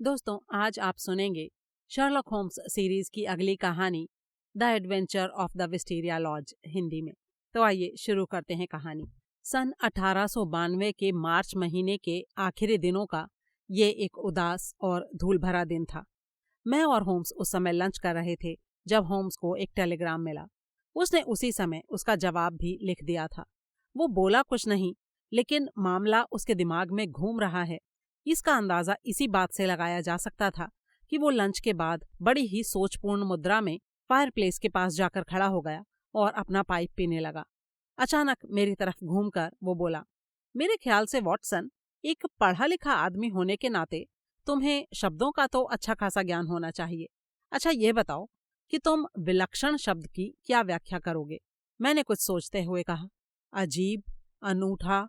दोस्तों, आज आप सुनेंगे शर्लक होम्स सीरीज की अगली कहानी the adventure of the Wisteria Lodge Hindi में। तो आइए शुरू करते हैं कहानी। सन 1892 के मार्च महीने के आखिरी दिनों का ये एक उदास और धूल भरा दिन था। मैं और होम्स उस समय लंच कर रहे थे जब होम्स को एक टेलीग्राम मिला। उसने उसी समय उसका जवाब भी लिख दिया था। वो बोला कुछ नहीं, लेकिन मामला उसके दिमाग में घूम रहा है, इसका अंदाजा इसी बात से लगाया जा सकता था कि वो लंच के बाद बड़ी ही सोचपूर्ण मुद्रा में फायरप्लेस के पास जाकर खड़ा हो गया और अपना पाइप पीने लगा। अचानक मेरी तरफ घूमकर वो बोला, मेरे ख्याल से वॉटसन, एक पढ़ा लिखा आदमी होने के नाते तुम्हें शब्दों का तो अच्छा खासा ज्ञान होना चाहिए। अच्छा ये बताओ कि तुम विलक्षण शब्द की क्या व्याख्या करोगे? मैंने कुछ सोचते हुए कहा। अजीब, अनूठा,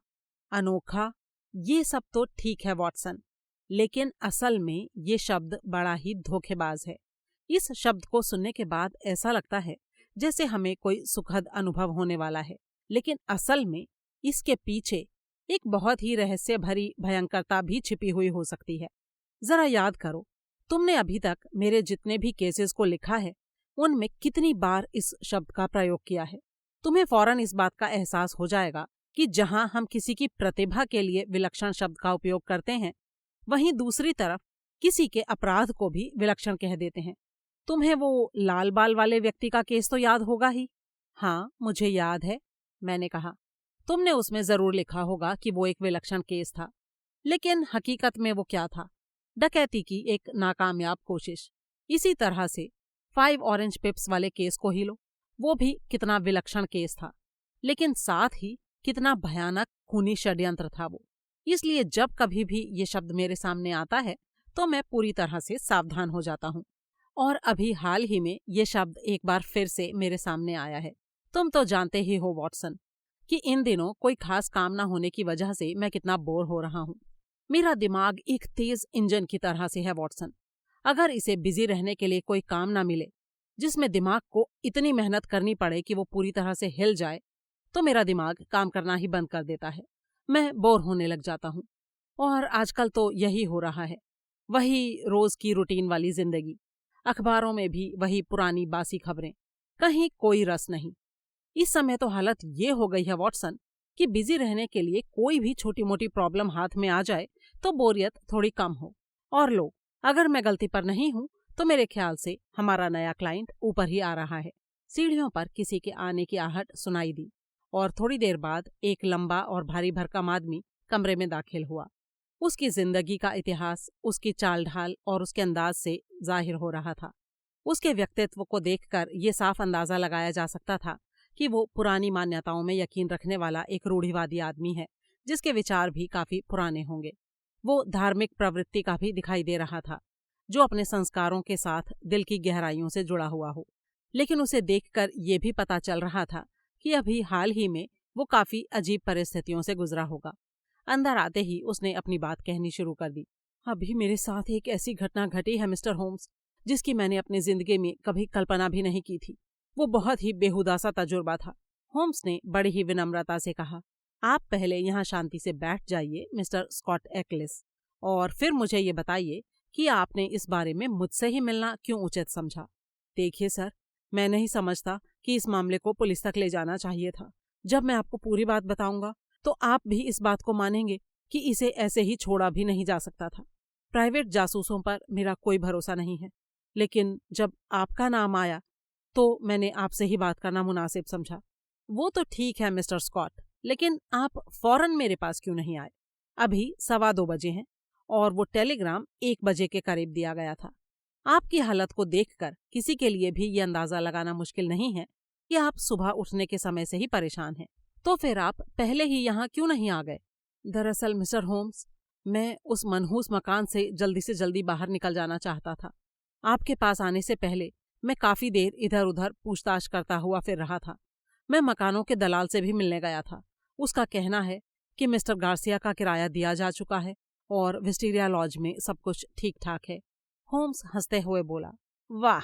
अनोखा, ये सब तो ठीक है वॉटसन, लेकिन असल में ये शब्द बड़ा ही धोखेबाज है। इस शब्द को सुनने के बाद ऐसा लगता है जैसे हमें कोई सुखद अनुभव होने वाला है, लेकिन असल में इसके पीछे एक बहुत ही रहस्य भरी भयंकरता भी छिपी हुई हो सकती है। जरा याद करो, तुमने अभी तक मेरे जितने भी केसेस को लिखा है उनमें कितनी बार इस शब्द का प्रयोग किया है। तुम्हें फौरन इस बात का एहसास हो जाएगा कि जहां हम किसी की प्रतिभा के लिए विलक्षण शब्द का उपयोग करते हैं, वहीं दूसरी तरफ किसी के अपराध को भी विलक्षण कह देते हैं। तुम्हें वो लाल बाल वाले व्यक्ति का केस तो याद होगा ही। हाँ, मुझे याद है, मैंने कहा। तुमने उसमें जरूर लिखा होगा कि वो एक विलक्षण केस था, लेकिन हकीकत में वो क्या था? डकैती की एक नाकामयाब कोशिश। इसी तरह से 5 ऑरेंज पिप्स वाले केस को ही लो, वो भी कितना विलक्षण केस था, लेकिन साथ ही कितना भयानक खूनी षड्यंत्र था वो। इसलिए जब कभी भी ये शब्द मेरे सामने आता है तो मैं पूरी तरह से सावधान हो जाता हूँ। और अभी हाल ही में ये शब्द एक बार फिर से मेरे सामने आया है। तुम तो जानते ही हो वॉटसन कि इन दिनों कोई खास काम ना होने की वजह से मैं कितना बोर हो रहा हूँ। मेरा दिमाग एक तेज इंजन की तरह से है वॉटसन। अगर इसे बिजी रहने के लिए कोई काम ना मिले जिसमें दिमाग को इतनी मेहनत करनी पड़े कि वो पूरी तरह से हिल जाए, तो मेरा दिमाग काम करना ही बंद कर देता है। मैं बोर होने लग जाता हूँ। और आजकल तो यही हो रहा है, वही रोज की रूटीन वाली जिंदगी। अखबारों में भी वही पुरानी बासी खबरें, कहीं कोई रस नहीं। इस समय तो हालत ये हो गई है वॉटसन कि बिजी रहने के लिए कोई भी छोटी मोटी प्रॉब्लम हाथ में आ जाए तो बोरियत थोड़ी कम हो। और लो, अगर मैं गलती पर नहीं हूं तो मेरे ख्याल से हमारा नया क्लाइंट ऊपर ही आ रहा है। सीढ़ियों पर किसी के आने की आहट सुनाई दी और थोड़ी देर बाद एक लंबा और भारी भरकम आदमी कमरे में दाखिल हुआ। उसकी जिंदगी का इतिहास उसकी चाल ढाल और उसके अंदाज से जाहिर हो रहा था। उसके व्यक्तित्व को देखकर ये साफ अंदाजा लगाया जा सकता था कि वो पुरानी मान्यताओं में यकीन रखने वाला एक रूढ़िवादी आदमी है, जिसके विचार भी काफी पुराने होंगे। वो धार्मिक प्रवृत्ति का भी दिखाई दे रहा था, जो अपने संस्कारों के साथ दिल की गहराइयों से जुड़ा हुआ हो। लेकिन उसे देखकर ये भी पता चल रहा था कि अभी हाल ही में वो काफी अजीब परिस्थितियों से गुजरा होगा। अंदर आते ही उसने अपनी बात कहनी शुरू कर दी। अभी मेरे साथ एक ऐसी घटना घटी है मिस्टर होम्स, जिसकी मैंने अपनी जिंदगी में कभी कल्पना भी नहीं की थी। वो बहुत ही बेहुदा सा तजुर्बा था। होम्स ने बड़ी ही विनम्रता से कहा, आप पहले यहाँ शांति से बैठ जाइए मिस्टर स्कॉट एक्लिस, और फिर मुझे ये बताइए कि आपने इस बारे में मुझसे ही मिलना क्यों उचित समझा। देखिए सर, मैं नहीं समझता कि इस मामले को पुलिस तक ले जाना चाहिए था। जब मैं आपको पूरी बात बताऊंगा तो आप भी इस बात को मानेंगे कि इसे ऐसे ही छोड़ा भी नहीं जा सकता था। प्राइवेट जासूसों पर मेरा कोई भरोसा नहीं है, लेकिन जब आपका नाम आया तो मैंने आपसे ही बात करना मुनासिब समझा। वो तो ठीक है मिस्टर स्कॉट, लेकिन आप फौरन मेरे पास क्यों नहीं आए? अभी 2:15 बजे हैं और वो टेलीग्राम 1 बजे के करीब दिया गया था। आपकी हालत को देखकर किसी के लिए भी ये अंदाजा लगाना मुश्किल नहीं है कि आप सुबह उठने के समय से ही परेशान हैं। तो फिर आप पहले ही यहाँ क्यों नहीं आ गए? दरअसल मिस्टर होम्स, मैं उस मनहूस मकान से जल्दी बाहर निकल जाना चाहता था। आपके पास आने से पहले मैं काफी देर इधर उधर पूछताछ करता हुआ फिर रहा था। मैं मकानों के दलाल से भी मिलने गया था। उसका कहना है कि मिस्टर गार्सिया का किराया दिया जा चुका है और विस्टेरिया लॉज में सब कुछ ठीक ठाक है। होम्स हंसते हुए बोला, वाह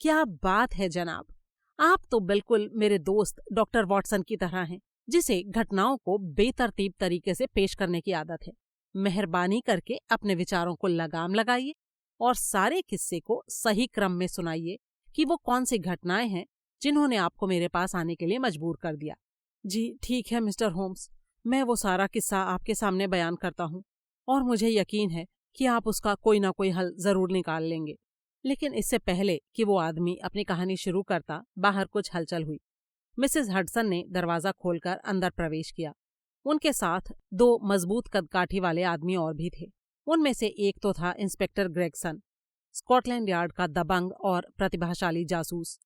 क्या बात है जनाब, आप तो बिल्कुल मेरे दोस्त डॉक्टर वॉटसन की तरह हैं, जिसे घटनाओं को बेतरतीब तरीके से पेश करने की आदत है। मेहरबानी करके अपने विचारों को लगाम लगाइए और सारे किस्से को सही क्रम में सुनाइए कि वो कौन सी घटनाएं हैं जिन्होंने आपको मेरे पास आने के लिए मजबूर कर दिया। जी ठीक है मिस्टर होम्स, मैं वो सारा किस्सा आपके सामने बयान करता हूँ और मुझे यकीन है कि आप उसका कोई ना कोई हल जरूर निकाल लेंगे। लेकिन इससे पहले कि वो आदमी अपनी कहानी शुरू करता, बाहर कुछ हलचल हुई। मिसेस हडसन ने दरवाजा खोलकर अंदर प्रवेश किया। उनके साथ 2 मजबूत कदकाठी वाले आदमी और भी थे। उनमें से एक तो था इंस्पेक्टर ग्रेगसन, स्कॉटलैंड यार्ड का दबंग और प्रतिभाशाली जासूस।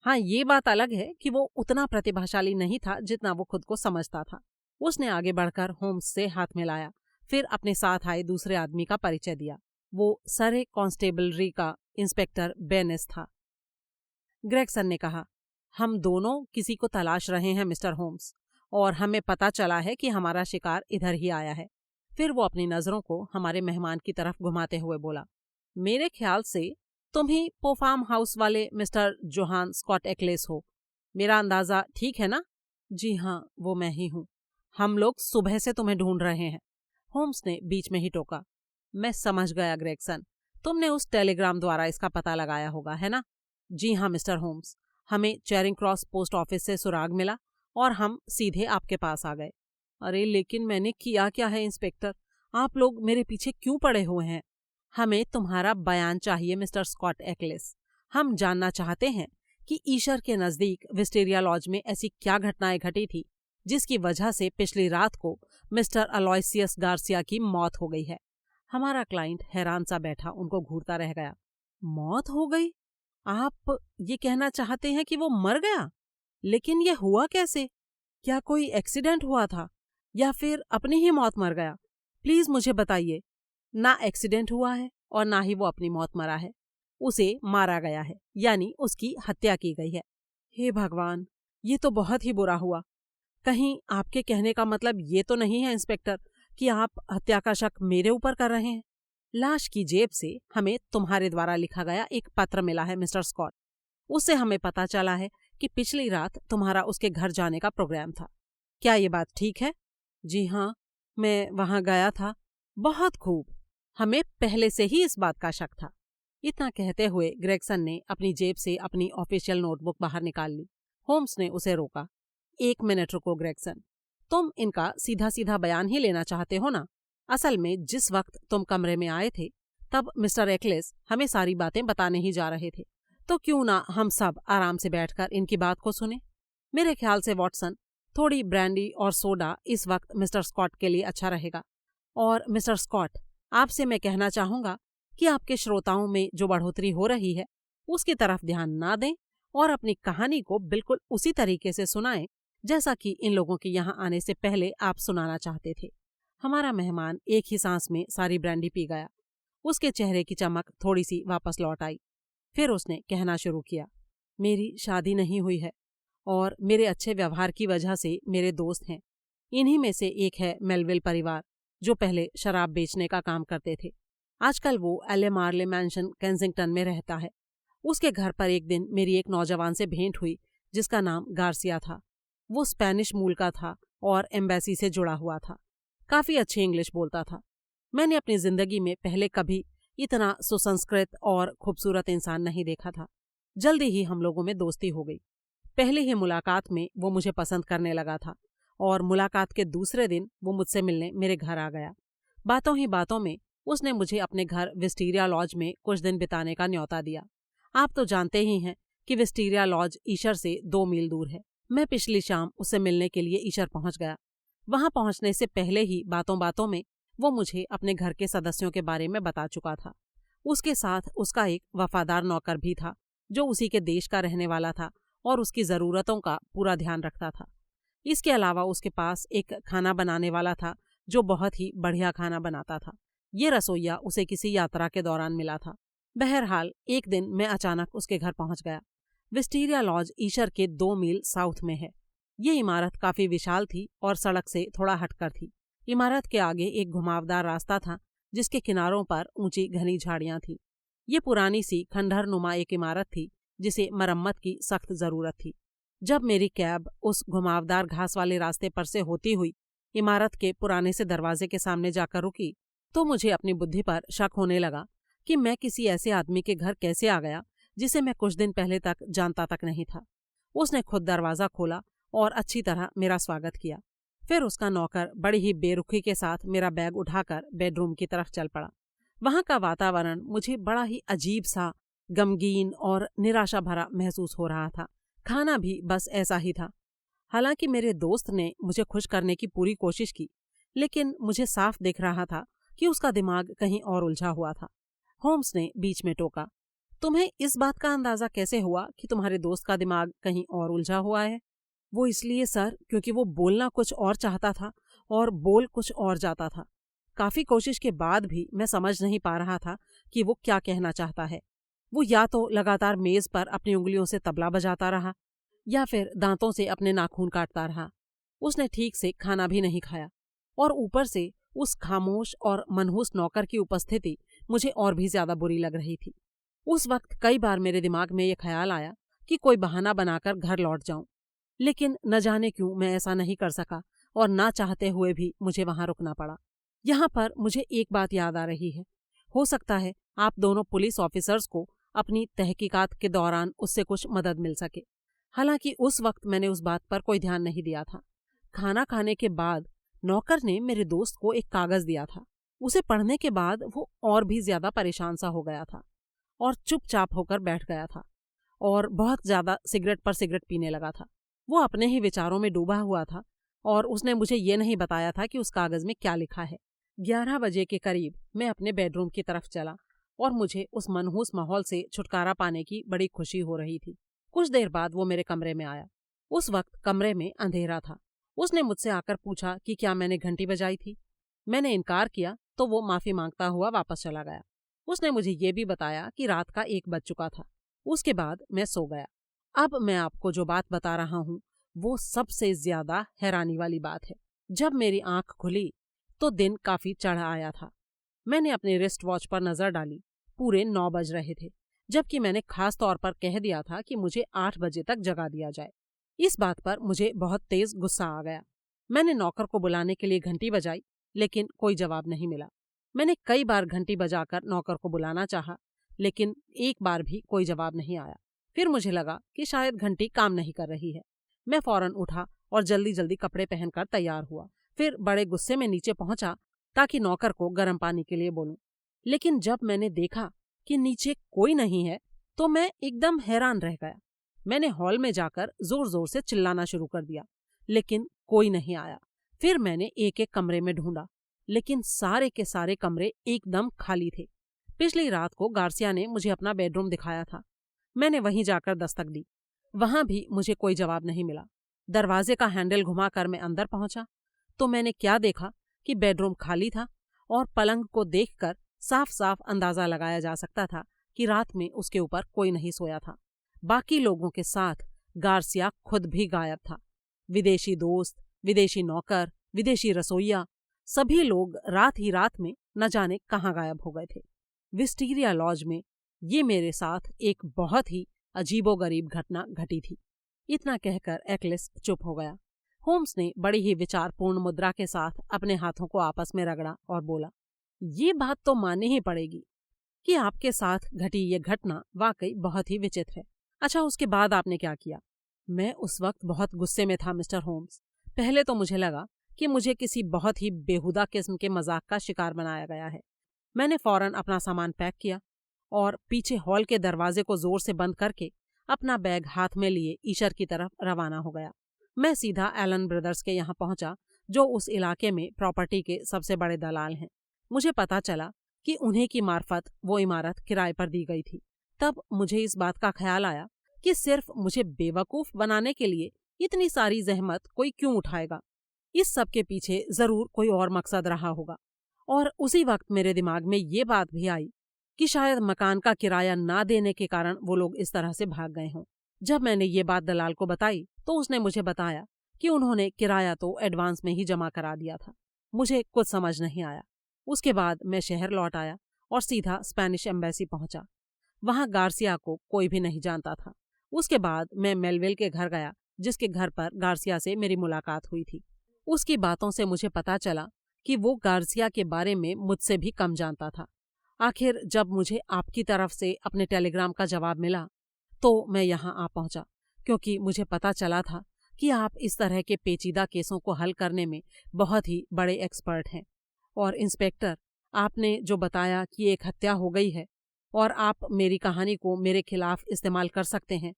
हाँ, ये बात अलग है कि वो उतना प्रतिभाशाली नहीं था जितना वो खुद को समझता था। उसने आगे बढ़कर होम्स से हाथ मिलाया, फिर अपने साथ आए दूसरे आदमी का परिचय दिया। वो सरे कांस्टेबलरी का इंस्पेक्टर बेनेस था। ग्रेगसन ने कहा, हम दोनों किसी को तलाश रहे हैं मिस्टर होम्स, और हमें पता चला है कि हमारा शिकार इधर ही आया है। फिर वो अपनी नजरों को हमारे मेहमान की तरफ घुमाते हुए बोला, मेरे ख्याल से तुम ही पोफार्म हाउस वाले मिस्टर जोहान स्कॉट एक्लेस हो। मेरा अंदाजा ठीक है ना? जी हाँ, वो मैं ही हूँ। हम लोग सुबह से तुम्हें ढूंढ रहे हैं। होम्स ने बीच में ही टोका। मैं समझ गया ग्रेगसन, तुमने उस टेलीग्राम द्वारा इसका पता लगाया होगा, है ना? जी हाँ मिस्टर होम्स, हमें चेरिंग क्रॉस पोस्ट ऑफिस से सुराग मिला और हम सीधे आपके पास आ गए। अरे लेकिन मैंने किया क्या है इंस्पेक्टर? आप लोग मेरे पीछे क्यों पड़े हुए हैं? हमें तुम्हारा बयान चाहिए मिस्टर स्कॉट एक्लेस। हम जानना चाहते हैं कि ईशर के नजदीक विस्टेरिया लॉज में ऐसी क्या घटनाएं घटी थी जिसकी वजह से पिछली रात को मिस्टर अलोयसियस गार्सिया की मौत हो गई है। हमारा क्लाइंट हैरान सा बैठा उनको घूरता रह गया। मौत हो गई? आप ये कहना चाहते हैं कि वो मर गया? लेकिन ये हुआ कैसे? क्या कोई एक्सीडेंट हुआ था या फिर अपनी ही मौत मर गया? प्लीज मुझे बताइए। ना एक्सीडेंट हुआ है और ना ही वो अपनी मौत मरा है। उसे मारा गया है, यानी उसकी हत्या की गई है। हे भगवान, ये तो बहुत ही बुरा हुआ। कहीं आपके कहने का मतलब ये तो नहीं है इंस्पेक्टर कि आप हत्या का शक मेरे ऊपर कर रहे हैं? लाश की जेब से हमें तुम्हारे द्वारा लिखा गया एक पत्र मिला है मिस्टर स्कॉट। उससे हमें पता चला है कि पिछली रात तुम्हारा उसके घर जाने का प्रोग्राम था। क्या ये बात ठीक है? जी हाँ, मैं वहां गया था। बहुत खूब, हमें पहले से ही इस बात का शक था। इतना कहते हुए ग्रेगसन ने अपनी जेब से अपनी ऑफिशियल नोटबुक बाहर निकाल ली। होम्स ने उसे रोका। 1 मिनट रुको ग्रेगसन, तुम इनका सीधा सीधा बयान ही लेना चाहते हो ना? असल में जिस वक्त तुम कमरे में आए थे तब मिस्टर एक्लेस हमें सारी बातें बताने ही जा रहे थे, तो क्यों ना हम सब आराम से बैठकर इनकी बात को सुने। मेरे ख्याल से वॉटसन, थोड़ी ब्रांडी और सोडा इस वक्त मिस्टर स्कॉट के लिए अच्छा रहेगा। और मिस्टर स्कॉट, आपसे मैं कहना चाहूंगा कि आपके श्रोताओं में जो बढ़ोतरी हो रही है उसकी तरफ ध्यान ना दें और अपनी कहानी को बिल्कुल उसी तरीके से सुनाएं जैसा कि इन लोगों के यहाँ आने से पहले आप सुनाना चाहते थे। हमारा मेहमान एक ही सांस में सारी ब्रांडी पी गया। उसके चेहरे की चमक थोड़ी सी वापस लौट आई। फिर उसने कहना शुरू किया, मेरी शादी नहीं हुई है और मेरे अच्छे व्यवहार की वजह से मेरे दोस्त हैं। इन्हीं में से एक है मेलविल परिवार, जो पहले शराब बेचने का काम करते थे। आजकल वो एले मार्ले मैंशन केंसिंगटन में रहता है। उसके घर पर एक दिन मेरी एक नौजवान से भेंट हुई जिसका नाम गार्सिया था। वो स्पेनिश मूल का था और एम्बेसी से जुड़ा हुआ था। काफी अच्छी इंग्लिश बोलता था। मैंने अपनी जिंदगी में पहले कभी इतना सुसंस्कृत और खूबसूरत इंसान नहीं देखा था। जल्दी ही हम लोगों में दोस्ती हो गई। पहले ही मुलाकात में वो मुझे पसंद करने लगा था और मुलाकात के दूसरे दिन वो मुझसे मिलने मेरे घर आ गया। बातों ही बातों में उसने मुझे अपने घर विस्टीरिया लॉज में कुछ दिन बिताने का न्योता दिया। आप तो जानते ही हैं कि विस्टीरिया लॉज ईशर से 2 मील दूर है। मैं पिछली शाम उससे मिलने के लिए ईशर पहुंच गया। वहां पहुंचने से पहले ही बातों बातों में वो मुझे अपने घर के सदस्यों के बारे में बता चुका था। उसके साथ उसका एक वफादार नौकर भी था जो उसी के देश का रहने वाला था और उसकी ज़रूरतों का पूरा ध्यान रखता था। इसके अलावा उसके पास एक खाना बनाने वाला था जो बहुत ही बढ़िया खाना बनाता था। ये रसोइया उसे किसी यात्रा के दौरान मिला था। बहरहाल एक दिन मैं अचानक उसके घर पहुंच गया। विस्टीरिया लॉज ईशर के 2 मील साउथ में है। ये इमारत काफी विशाल थी और सड़क से थोड़ा हटकर थी। इमारत के आगे एक घुमावदार रास्ता था जिसके किनारों पर ऊंची घनी झाड़ियां थीं। ये पुरानी सी खंडहर नुमा एक इमारत थी जिसे मरम्मत की सख्त जरूरत थी। जब मेरी कैब उस घुमावदार घास वाले रास्ते पर से होती हुई इमारत के पुराने से दरवाजे के सामने जाकर रुकी तो मुझे अपनी बुद्धि पर शक होने लगा कि मैं किसी ऐसे आदमी के घर कैसे आ गया जिसे मैं कुछ दिन पहले तक जानता तक नहीं था। उसने खुद दरवाज़ा खोला और अच्छी तरह मेरा स्वागत किया। फिर उसका नौकर बड़ी ही बेरुखी के साथ मेरा बैग उठाकर बेडरूम की तरफ चल पड़ा। वहाँ का वातावरण मुझे बड़ा ही अजीब सा, गमगीन और निराशा भरा महसूस हो रहा था। खाना भी बस ऐसा ही था। हालांकि मेरे दोस्त ने मुझे खुश करने की पूरी कोशिश की, लेकिन मुझे साफ दिख रहा था कि उसका दिमाग कहीं और उलझा हुआ था। होम्स ने बीच में टोका, तुम्हें इस बात का अंदाजा कैसे हुआ कि तुम्हारे दोस्त का दिमाग कहीं और उलझा हुआ है? वो इसलिए सर, क्योंकि वो बोलना कुछ और चाहता था और बोल कुछ और जाता था। काफी कोशिश के बाद भी मैं समझ नहीं पा रहा था कि वो क्या कहना चाहता है। वो या तो लगातार मेज पर अपनी उंगलियों से तबला बजाता रहा या फिर दांतों से अपने नाखून काटता रहा। उसने ठीक से खाना भी नहीं खाया और ऊपर से उस खामोश और मनहूस नौकर की उपस्थिति मुझे और भी ज्यादा बुरी लग रही थी। उस वक्त कई बार मेरे दिमाग में ये ख्याल आया कि कोई बहाना बनाकर घर लौट जाऊं, लेकिन न जाने क्यों मैं ऐसा नहीं कर सका और ना चाहते हुए भी मुझे वहां रुकना पड़ा। यहाँ पर मुझे एक बात याद आ रही है। हो सकता है आप दोनों पुलिस ऑफिसर्स को अपनी तहकीकात के दौरान उससे कुछ मदद मिल सके। हालांकि उस वक्त मैंने उस बात पर कोई ध्यान नहीं दिया था। खाना खाने के बाद नौकर ने मेरे दोस्त को एक कागज दिया था। उसे पढ़ने के बाद वो और भी ज्यादा परेशान सा हो गया था और चुपचाप होकर बैठ गया था और बहुत ज्यादा सिगरेट पर सिगरेट पीने लगा था। वो अपने ही विचारों में डूबा हुआ था और उसने मुझे ये नहीं बताया था कि उस कागज में क्या लिखा है। 11 बजे के करीब मैं अपने बेडरूम की तरफ चला और मुझे उस मनहूस माहौल से छुटकारा पाने की बड़ी खुशी हो रही थी। कुछ देर बाद वो मेरे कमरे में आया। उस वक्त कमरे में अंधेरा था। उसने मुझसे आकर पूछा कि क्या मैंने घंटी बजाई थी। मैंने इनकार किया तो वो माफी मांगता हुआ वापस चला गया। उसने मुझे ये भी बताया कि रात का 1 बज चुका था। उसके बाद मैं सो गया। अब मैं आपको जो बात बता रहा हूँ वो सबसे ज्यादा हैरानी वाली बात है। जब मेरी आंख खुली तो दिन काफी चढ़ आया था। मैंने अपने रिस्ट वॉच पर नजर डाली। पूरे 9 बज रहे थे, जबकि मैंने खास तौर पर कह दिया था कि मुझे 8 बजे तक जगा दिया जाए। इस बात पर मुझे बहुत तेज गुस्सा आ गया। मैंने नौकर को बुलाने के लिए घंटी बजाई, लेकिन कोई जवाब नहीं मिला। मैंने कई बार घंटी बजाकर नौकर को बुलाना चाहा, लेकिन एक बार भी कोई जवाब नहीं आया। फिर मुझे लगा कि शायद घंटी काम नहीं कर रही है। मैं फौरन उठा और जल्दी जल्दी कपड़े पहनकर तैयार हुआ। फिर बड़े गुस्से में नीचे पहुंचा ताकि नौकर को गर्म पानी के लिए बोलूं। लेकिन जब मैंने देखा कि नीचे कोई नहीं है तो मैं एकदम हैरान रह गया। मैंने हॉल में जाकर जोर जोर से चिल्लाना शुरू कर दिया, लेकिन कोई नहीं आया। फिर मैंने एक एक कमरे में ढूंढा, लेकिन सारे के सारे कमरे एकदम खाली थे। पिछली रात को गार्सिया ने मुझे अपना बेडरूम दिखाया था। मैंने वहीं जाकर दस्तक दी। वहां भी मुझे कोई जवाब नहीं मिला। दरवाजे का हैंडल घुमाकर मैं अंदर पहुंचा तो मैंने क्या देखा कि बेडरूम खाली था और पलंग को देखकर साफ साफ अंदाजा लगाया जा सकता था कि रात में उसके ऊपर कोई नहीं सोया था। बाकी लोगों के साथ गार्सिया खुद भी गायब था। विदेशी दोस्त, विदेशी नौकर, विदेशी रसोइया, सभी लोग रात ही रात में न जाने कहाँ गायब हो गए थे। विस्टीरिया लॉज में ये मेरे साथ एक बहुत ही अजीबोगरीब घटना घटी थी। इतना कहकर एक्लिस चुप हो गया। होम्स ने बड़ी ही विचारपूर्ण मुद्रा के साथ अपने हाथों को आपस में रगड़ा और बोला, ये बात तो माननी ही पड़ेगी कि आपके साथ घटी ये घटना वाकई बहुत ही विचित्र है। अच्छा, उसके बाद आपने क्या किया? मैं उस वक्त बहुत गुस्से में था मिस्टर होम्स। पहले तो मुझे लगा कि मुझे किसी बहुत ही बेहुदा किस्म के मजाक का शिकार बनाया गया है। मैंने फौरन अपना सामान पैक किया और पीछे हॉल के दरवाजे को जोर से बंद करके अपना बैग हाथ में लिए ईशर की तरफ रवाना हो गया। मैं सीधा एलन ब्रदर्स के यहाँ पहुंचा, जो उस इलाके में प्रॉपर्टी के सबसे बड़े दलाल हैं। मुझे पता चला कि उन्हीं की मार्फत वो इमारत किराए पर दी गई थी। तब मुझे इस बात का ख्याल आया कि सिर्फ मुझे बेवकूफ बनाने के लिए इतनी सारी जहमत कोई क्यों उठाएगा। इस सब के पीछे जरूर कोई और मकसद रहा होगा। और उसी वक्त मेरे दिमाग में ये बात भी आई कि शायद मकान का किराया ना देने के कारण वो लोग इस तरह से भाग गए हों। जब मैंने ये बात दलाल को बताई तो उसने मुझे बताया कि उन्होंने किराया तो एडवांस में ही जमा करा दिया था। मुझे कुछ समझ नहीं आया। उसके बाद मैं शहर लौट आया और सीधा स्पेनिश एम्बेसी पहुंचा। वहां गार्सिया को कोई भी नहीं जानता था। उसके बाद मैं मेलविल के घर गया, जिसके घर पर गार्सिया से मेरी मुलाकात हुई थी। उसकी बातों से मुझे पता चला कि वो गार्सिया के बारे में मुझसे भी कम जानता था आखिर जब मुझे आपकी तरफ से अपने टेलीग्राम का जवाब मिला तो मैं यहाँ आ पहुंचा, क्योंकि मुझे पता चला था कि आप इस तरह के पेचीदा केसों को हल करने में बहुत ही बड़े एक्सपर्ट हैं। और इंस्पेक्टर, आपने जो बताया कि एक हत्या हो गई है और आप मेरी कहानी को मेरे खिलाफ इस्तेमाल कर सकते हैं,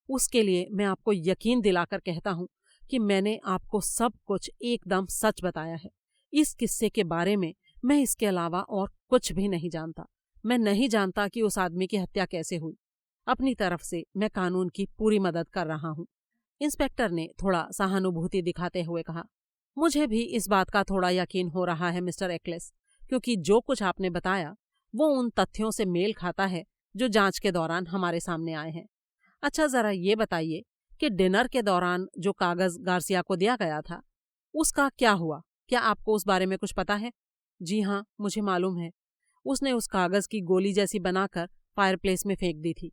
उसके लिए मैं आपको यकीन दिलाकर कहता हूँ कि मैंने आपको सब कुछ एकदम सच बताया है। इस किस्से के बारे में मैं इसके अलावा और कुछ भी नहीं जानता। मैं नहीं जानता कि उस आदमी की हत्या कैसे हुई। अपनी तरफ से मैं कानून की पूरी मदद कर रहा हूँ। इंस्पेक्टर ने थोड़ा सहानुभूति दिखाते हुए कहा, मुझे भी इस बात का थोड़ा यकीन हो रहा है मिस्टर एक्लेस, क्योंकि जो कुछ आपने बताया वो उन तथ्यों से मेल खाता है जो जांच के दौरान हमारे सामने आए हैं। अच्छा, जरा ये बताइए कि डिनर के दौरान जो कागज गार्सिया को दिया गया था उसका क्या हुआ? क्या आपको उस बारे में कुछ पता है? जी हाँ, मुझे मालूम है। उसने उस कागज की गोली जैसी बनाकर फायरप्लेस में फेंक दी थी।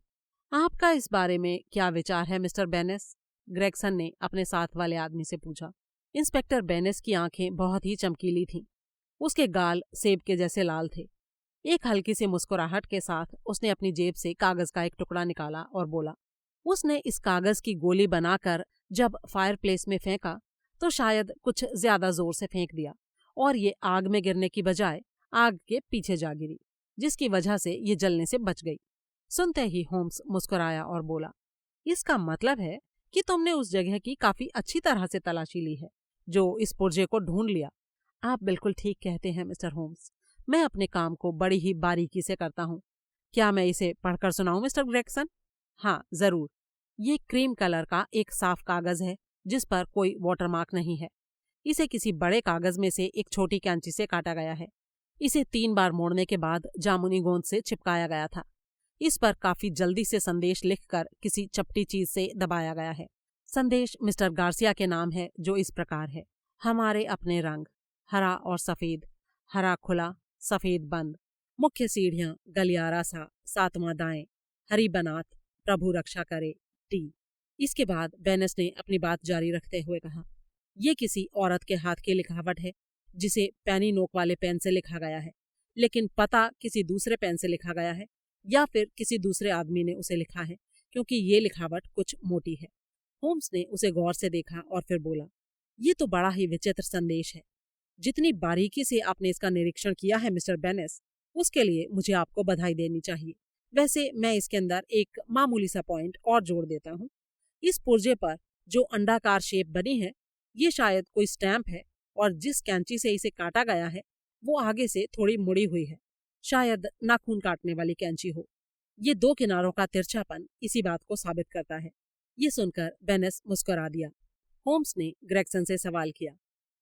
आपका इस बारे में क्या विचार है मिस्टर बेनेस? ग्रेगसन ने अपने साथ वाले आदमी से पूछा। इंस्पेक्टर बेनेस की आंखें बहुत ही चमकीली थीं। उसके गाल सेब के जैसे लाल थे। एक हल्की सी मुस्कुराहट के साथ उसने अपनी जेब से कागज का एक टुकड़ा निकाला और बोला, उसने इस कागज की गोली बनाकर जब फायरप्लेस में फेंका तो शायद कुछ ज्यादा जोर से फेंक दिया और ये आग में गिरने की बजाय आग के पीछे जा गिरी, जिसकी वजह से ये जलने से बच गई। सुनते ही होम्स मुस्कुराया और बोला, इसका मतलब है कि तुमने उस जगह की काफी अच्छी तरह से तलाशी ली है जो इस पुर्जे को ढूंढ लिया। आप बिल्कुल ठीक कहते हैं मिस्टर होम्स। मैं अपने काम को बड़ी ही बारीकी से करता हूँ। क्या मैं इसे पढ़कर सुनाऊं मिस्टर ग्रेगसन? हाँ, जरूर। ये क्रीम कलर का एक साफ कागज है जिस पर कोई वाटरमार्क नहीं है। इसे किसी बड़े कागज में से एक छोटी कैंची से काटा गया है। इसे 3 बार मोड़ने के बाद जामुनी गोंद से चिपकाया गया था। इस पर काफी जल्दी से संदेश लिखकर किसी चपटी चीज से दबाया गया है। संदेश मिस्टर गार्सिया के नाम है, जो इस प्रकार है, हमारे अपने रंग, हरा और सफेद, हरा खुला सफेद बंद, मुख्य सीढ़ियां गलियारा सा, 7वां दाएं, हरी बनात, प्रभु रक्षा करे, टी। इसके बाद बेनेस ने अपनी बात जारी रखते हुए कहा, ये किसी औरत के हाथ की लिखावट है जिसे पैनी नोक वाले पेन से लिखा गया है, लेकिन पता किसी दूसरे पेन से लिखा गया है या फिर किसी दूसरे आदमी ने उसे लिखा है, क्योंकि ये लिखावट कुछ मोटी है। होम्स ने उसे गौर से देखा और फिर बोला, ये तो बड़ा ही विचित्र संदेश है। जितनी बारीकी से आपने इसका निरीक्षण किया है मिस्टर बेनेस, उसके लिए मुझे आपको बधाई देनी चाहिए। वैसे मैं इसके अंदर एक मामूली सा पॉइंट और जोड़ देता हूँ। इस पुर्जे पर जो अंडाकार शेप बनी है, ये शायद कोई स्टैंप है और जिस कैंची से इसे काटा गया है वो आगे से थोड़ी मुड़ी हुई है, शायद नाखून काटने वाली कैंची हो। ये 2 किनारों का तिरछापन इसी बात को साबित करता है। ये सुनकर बेनेस मुस्कुरा दिया। होम्स ने ग्रेगसन से सवाल किया,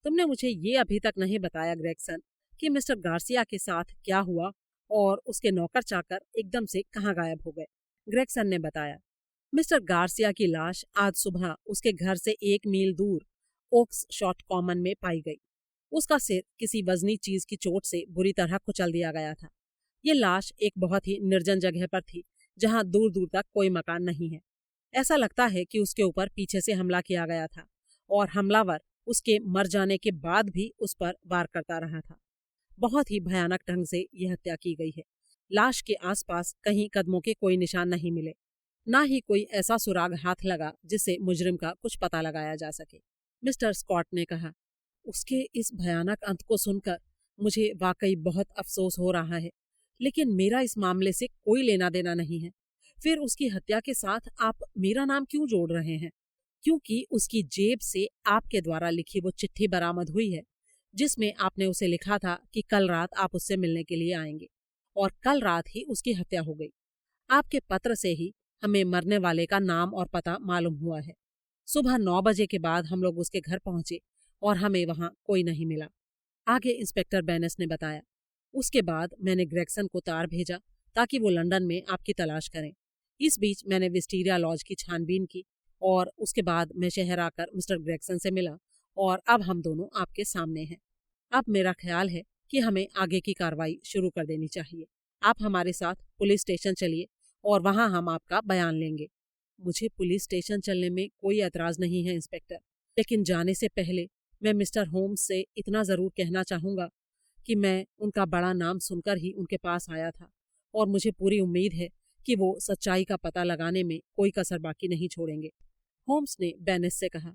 तुमने मुझे ये अभी तक नहीं बताया ग्रेगसन कि मिस्टर गार्सिया के साथ क्या हुआ और उसके नौकर चाकर एकदम से कहाँ गायब हो गए। ग्रेगसन ने बताया, मिस्टर गार्सिया की लाश आज सुबह उसके घर से 1 मील दूर ओक्स शॉट कॉमन में पाई गई। उसका सिर किसी वजनी चीज की चोट से बुरी तरह कुचल दिया गया था। ये लाश एक बहुत ही निर्जन जगह पर थी जहां दूर दूर तक कोई मकान नहीं है। ऐसा लगता है कि उसके ऊपर पीछे से हमला किया गया था और हमलावर उसके मर जाने के बाद भी उस पर वार करता रहा था। बहुत ही भयानक ढंग से यह हत्या की गई है। लाश के आसपास कहीं कदमों के कोई निशान नहीं मिले, ना ही कोई ऐसा सुराग हाथ लगा जिससे मुजरिम का कुछ पता लगाया जा सके। मिस्टर स्कॉट ने कहा, उसके इस भयानक अंत को सुनकर मुझे वाकई बहुत अफसोस हो रहा है, लेकिन मेरा इस मामले से कोई लेना देना नहीं है। फिर उसकी हत्या के साथ आप मेरा नाम क्यों जोड़ रहे हैं? क्योंकि उसकी जेब से आपके द्वारा लिखी वो चिट्ठी बरामद हुई है जिसमें आपने उसे लिखा था कि कल रात आप उससे मिलने के लिए आएंगे, और कल रात ही उसकी हत्या हो गई। आपके पत्र से ही हमें मरने वाले का नाम और पता मालूम हुआ है। सुबह 9 बजे के बाद हम लोग उसके घर पहुंचे और हमें वहां कोई नहीं मिला। आगे इंस्पेक्टर बेनेस ने बताया, उसके बाद मैंने ग्रेगसन को तार भेजा ताकि वो लंदन में आपकी तलाश करें। इस बीच मैंने विस्टीरिया लॉज की छानबीन की और उसके बाद मैं शहर आकर मिस्टर ग्रेगसन से मिला और अब हम दोनों आपके सामने हैं। अब मेरा ख्याल है कि हमें आगे की कार्रवाई शुरू कर देनी चाहिए। आप हमारे साथ पुलिस स्टेशन चलिए और वहां हम आपका बयान लेंगे। मुझे पुलिस स्टेशन चलने में कोई एतराज नहीं है इंस्पेक्टर, लेकिन जाने से पहले मैं मिस्टर होम्स से इतना जरूर कहना चाहूंगा कि मैं उनका बड़ा नाम सुनकर ही उनके पास आया था और मुझे पूरी उम्मीद है कि वो सच्चाई का पता लगाने में कोई कसर बाकी नहीं छोड़ेंगे। होम्स ने बेनिस से कहा,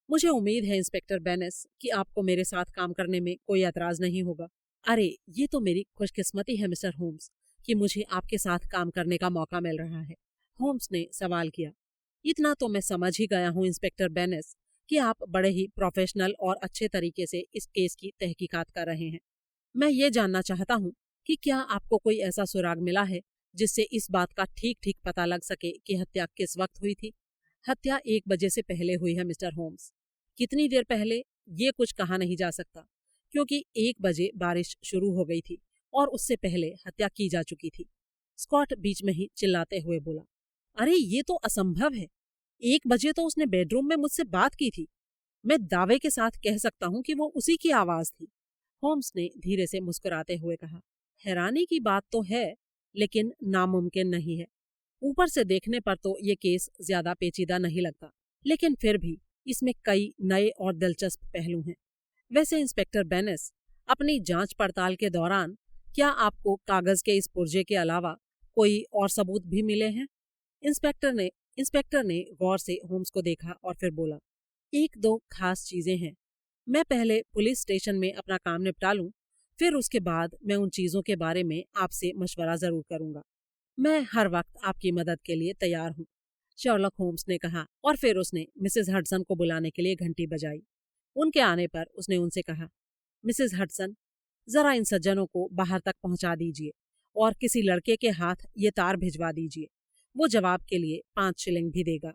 मुझे उम्मीद है इंस्पेक्टर बेनिस कि आपको मेरे साथ काम करने में कोई एतराज नहीं होगा। अरे ये तो मेरी खुशकिस्मती है मिस्टर होम्स कि मुझे आपके साथ काम करने का मौका मिल रहा है, होम्स ने सवाल किया। इतना तो मैं समझ ही गया हूँ इंस्पेक्टर बेनिस कि आप बड़े ही प्रोफेशनल और अच्छे तरीके से इस केस की तहकीकात कर रहे हैं। मैं ये जानना चाहता हूँ कि क्या आपको कोई ऐसा सुराग मिला है जिससे इस बात का ठीक ठीक पता लग सके कि हत्या किस वक्त हुई थी? हत्या 1 बजे से पहले हुई है मिस्टर होम्स। कितनी देर पहले ये कुछ कहा नहीं जा सकता, क्योंकि 1 बजे बारिश शुरू हो गई थी और उससे पहले हत्या की जा चुकी थी। स्कॉट बीच में ही चिल्लाते हुए बोला, अरे ये तो असंभव है। 1 बजे तो उसने बेडरूम में मुझसे बात की थी। मैं दावे के साथ कह सकता हूँ कि वो उसी की आवाज थी। होम्स ने धीरे से मुस्कुराते हुए कहा, हैरानी की बात तो है, लेकिन नामुमकिन नहीं है। ऊपर से देखने पर तो ये केस ज्यादा पेचीदा नहीं लगता, लेकिन फिर भी इसमें कई नए और दिलचस्प पहलू हैं। वैसे इंस्पेक्टर बेनिस, अपनी जांच पड़ताल के दौरान क्या आपको कागज के इस पुर्जे के अलावा कोई और सबूत भी मिले हैं? इंस्पेक्टर ने गौर से होम्स को देखा और फिर बोला, 1-2 खास चीजें हैं। मैं पहले पुलिस स्टेशन में अपना काम निपटा लूं, फिर उसके बाद मैं उन चीजों के बारे में आपसे मशवरा जरूर करूंगा। मैं हर वक्त आपकी मदद के लिए तैयार हूँ, शर्लक होम्स ने कहा और फिर उसने मिसेस हडसन को बुलाने के लिए घंटी बजाई। उनके आने पर उसने उनसे कहा, मिसेस हडसन, जरा इन सज्जनों को बाहर तक पहुंचा दीजिए और किसी लड़के के हाथ ये तार भिजवा दीजिए। वो जवाब के लिए 5 शिलिंग भी देगा।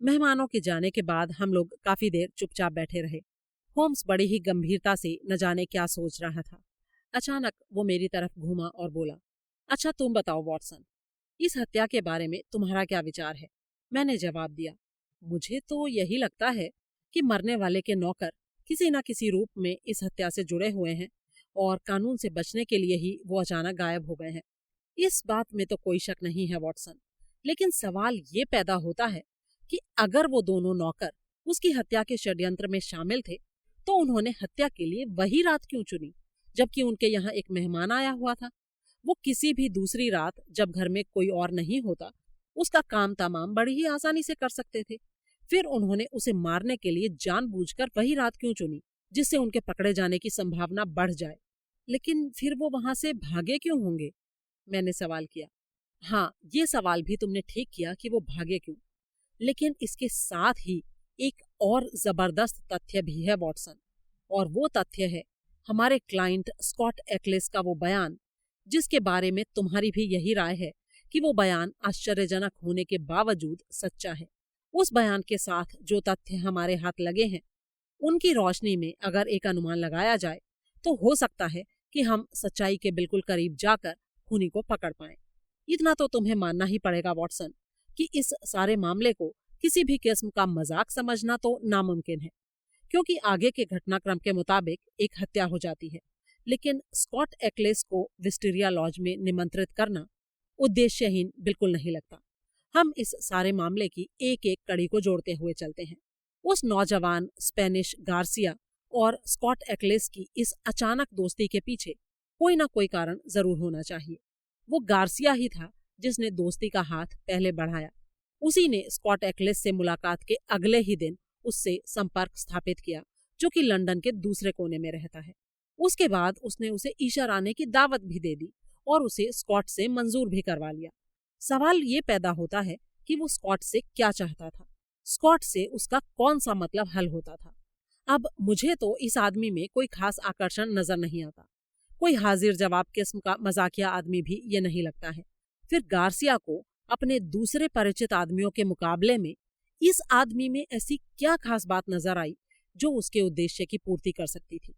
मेहमानों के जाने के बाद हम लोग काफी देर चुपचाप बैठे रहे। होम्स बड़ी ही गंभीरता से न जाने क्या सोच रहा था। अचानक वो मेरी तरफ घूमा और बोला, अच्छा तुम बताओ वॉटसन, इस हत्या के बारे में तुम्हारा क्या विचार है? मैंने जवाब दिया, मुझे तो यही लगता है कि मरने वाले के नौकर किसी न किसी रूप में इस हत्या से जुड़े हुए हैं और कानून से बचने के लिए ही वो अचानक गायब हो गए हैं। इस बात में तो कोई शक नहीं है वॉटसन, लेकिन सवाल ये पैदा होता है कि अगर वो दोनों नौकर उसकी हत्या के षड्यंत्र में शामिल थे, तो उन्होंने हत्या के लिए वही रात क्यों चुनी, जबकि उनके यहाँ एक मेहमान आया हुआ था? वो किसी भी दूसरी रात जब घर में कोई और नहीं होता, उसका काम तमाम बड़ी ही आसानी से कर सकते थे। फिर उन्होंने उसे मारने के लिए जानबूझकर वही रात क्यों चुनी, जिससे उनके पकड़े जाने की संभावना बढ़ जाए? लेकिन फिर वो वहां से भागे क्यों होंगे? मैंने सवाल किया। हाँ, ये सवाल भी तुमने ठीक किया कि वो भागे क्यों, लेकिन इसके साथ ही एक और जबरदस्त तथ्य भी है वॉटसन, और वो तथ्य है हमारे क्लाइंट स्कॉट एक्लिस का वो बयान, जिसके बारे में तुम्हारी भी यही राय है कि वो बयान आश्चर्यजनक होने के बावजूद सच्चा है। उस बयान के साथ जो तथ्य हमारे हाथ लगे हैं, उनकी रोशनी में अगर एक अनुमान लगाया जाए तो हो सकता है कि हम सच्चाई के बिल्कुल करीब जाकर खूनी को पकड़ पाएं। इतना तो तुम्हें मानना ही पड़ेगा वॉटसन कि इस सारे मामले को किसी भी किस्म का मजाक समझना तो नामुमकिन है, क्योंकि आगे के घटनाक्रम के मुताबिक एक हत्या हो जाती है, लेकिन स्कॉट एक्लेस को विस्टेरिया लॉज में निमंत्रित करना उद्देश्यहीन बिल्कुल नहीं लगता। हम इस सारे मामले की एक एक कड़ी को जोड़ते हुए चलते हैं। उस नौजवान स्पेनिश गार्सिया और स्कॉट एक्लेस की इस अचानक दोस्ती के पीछे कोई ना कोई कारण जरूर होना चाहिए। वो गार्सिया ही था जिसने दोस्ती का हाथ पहले बढ़ाया। उसी ने स्कॉट एक्लेस से मुलाकात के अगले ही दिन उससे संपर्क स्थापित किया, जो कि लंदन के दूसरे कोने में रहता है। उसके बाद उसने उसे ईशा आने की दावत भी दे दी और उसे स्कॉट से मंजूर भी करवा लिया। सवाल ये पैदा होता है कि वो स्कॉट से क्या चाहता था, स्कॉट से उसका कौन सा मतलब हल होता था। अब मुझे तो इस आदमी में कोई खास आकर्षण नजर नहीं आता। कोई हाजिर जवाब किस्म का मजाकिया आदमी भी ये नहीं लगता है। फिर गार्सिया को अपने दूसरे परिचित आदमियों के मुकाबले में इस आदमी में ऐसी क्या खास बात नजर आई जो उसके उद्देश्य की पूर्ति कर सकती थी?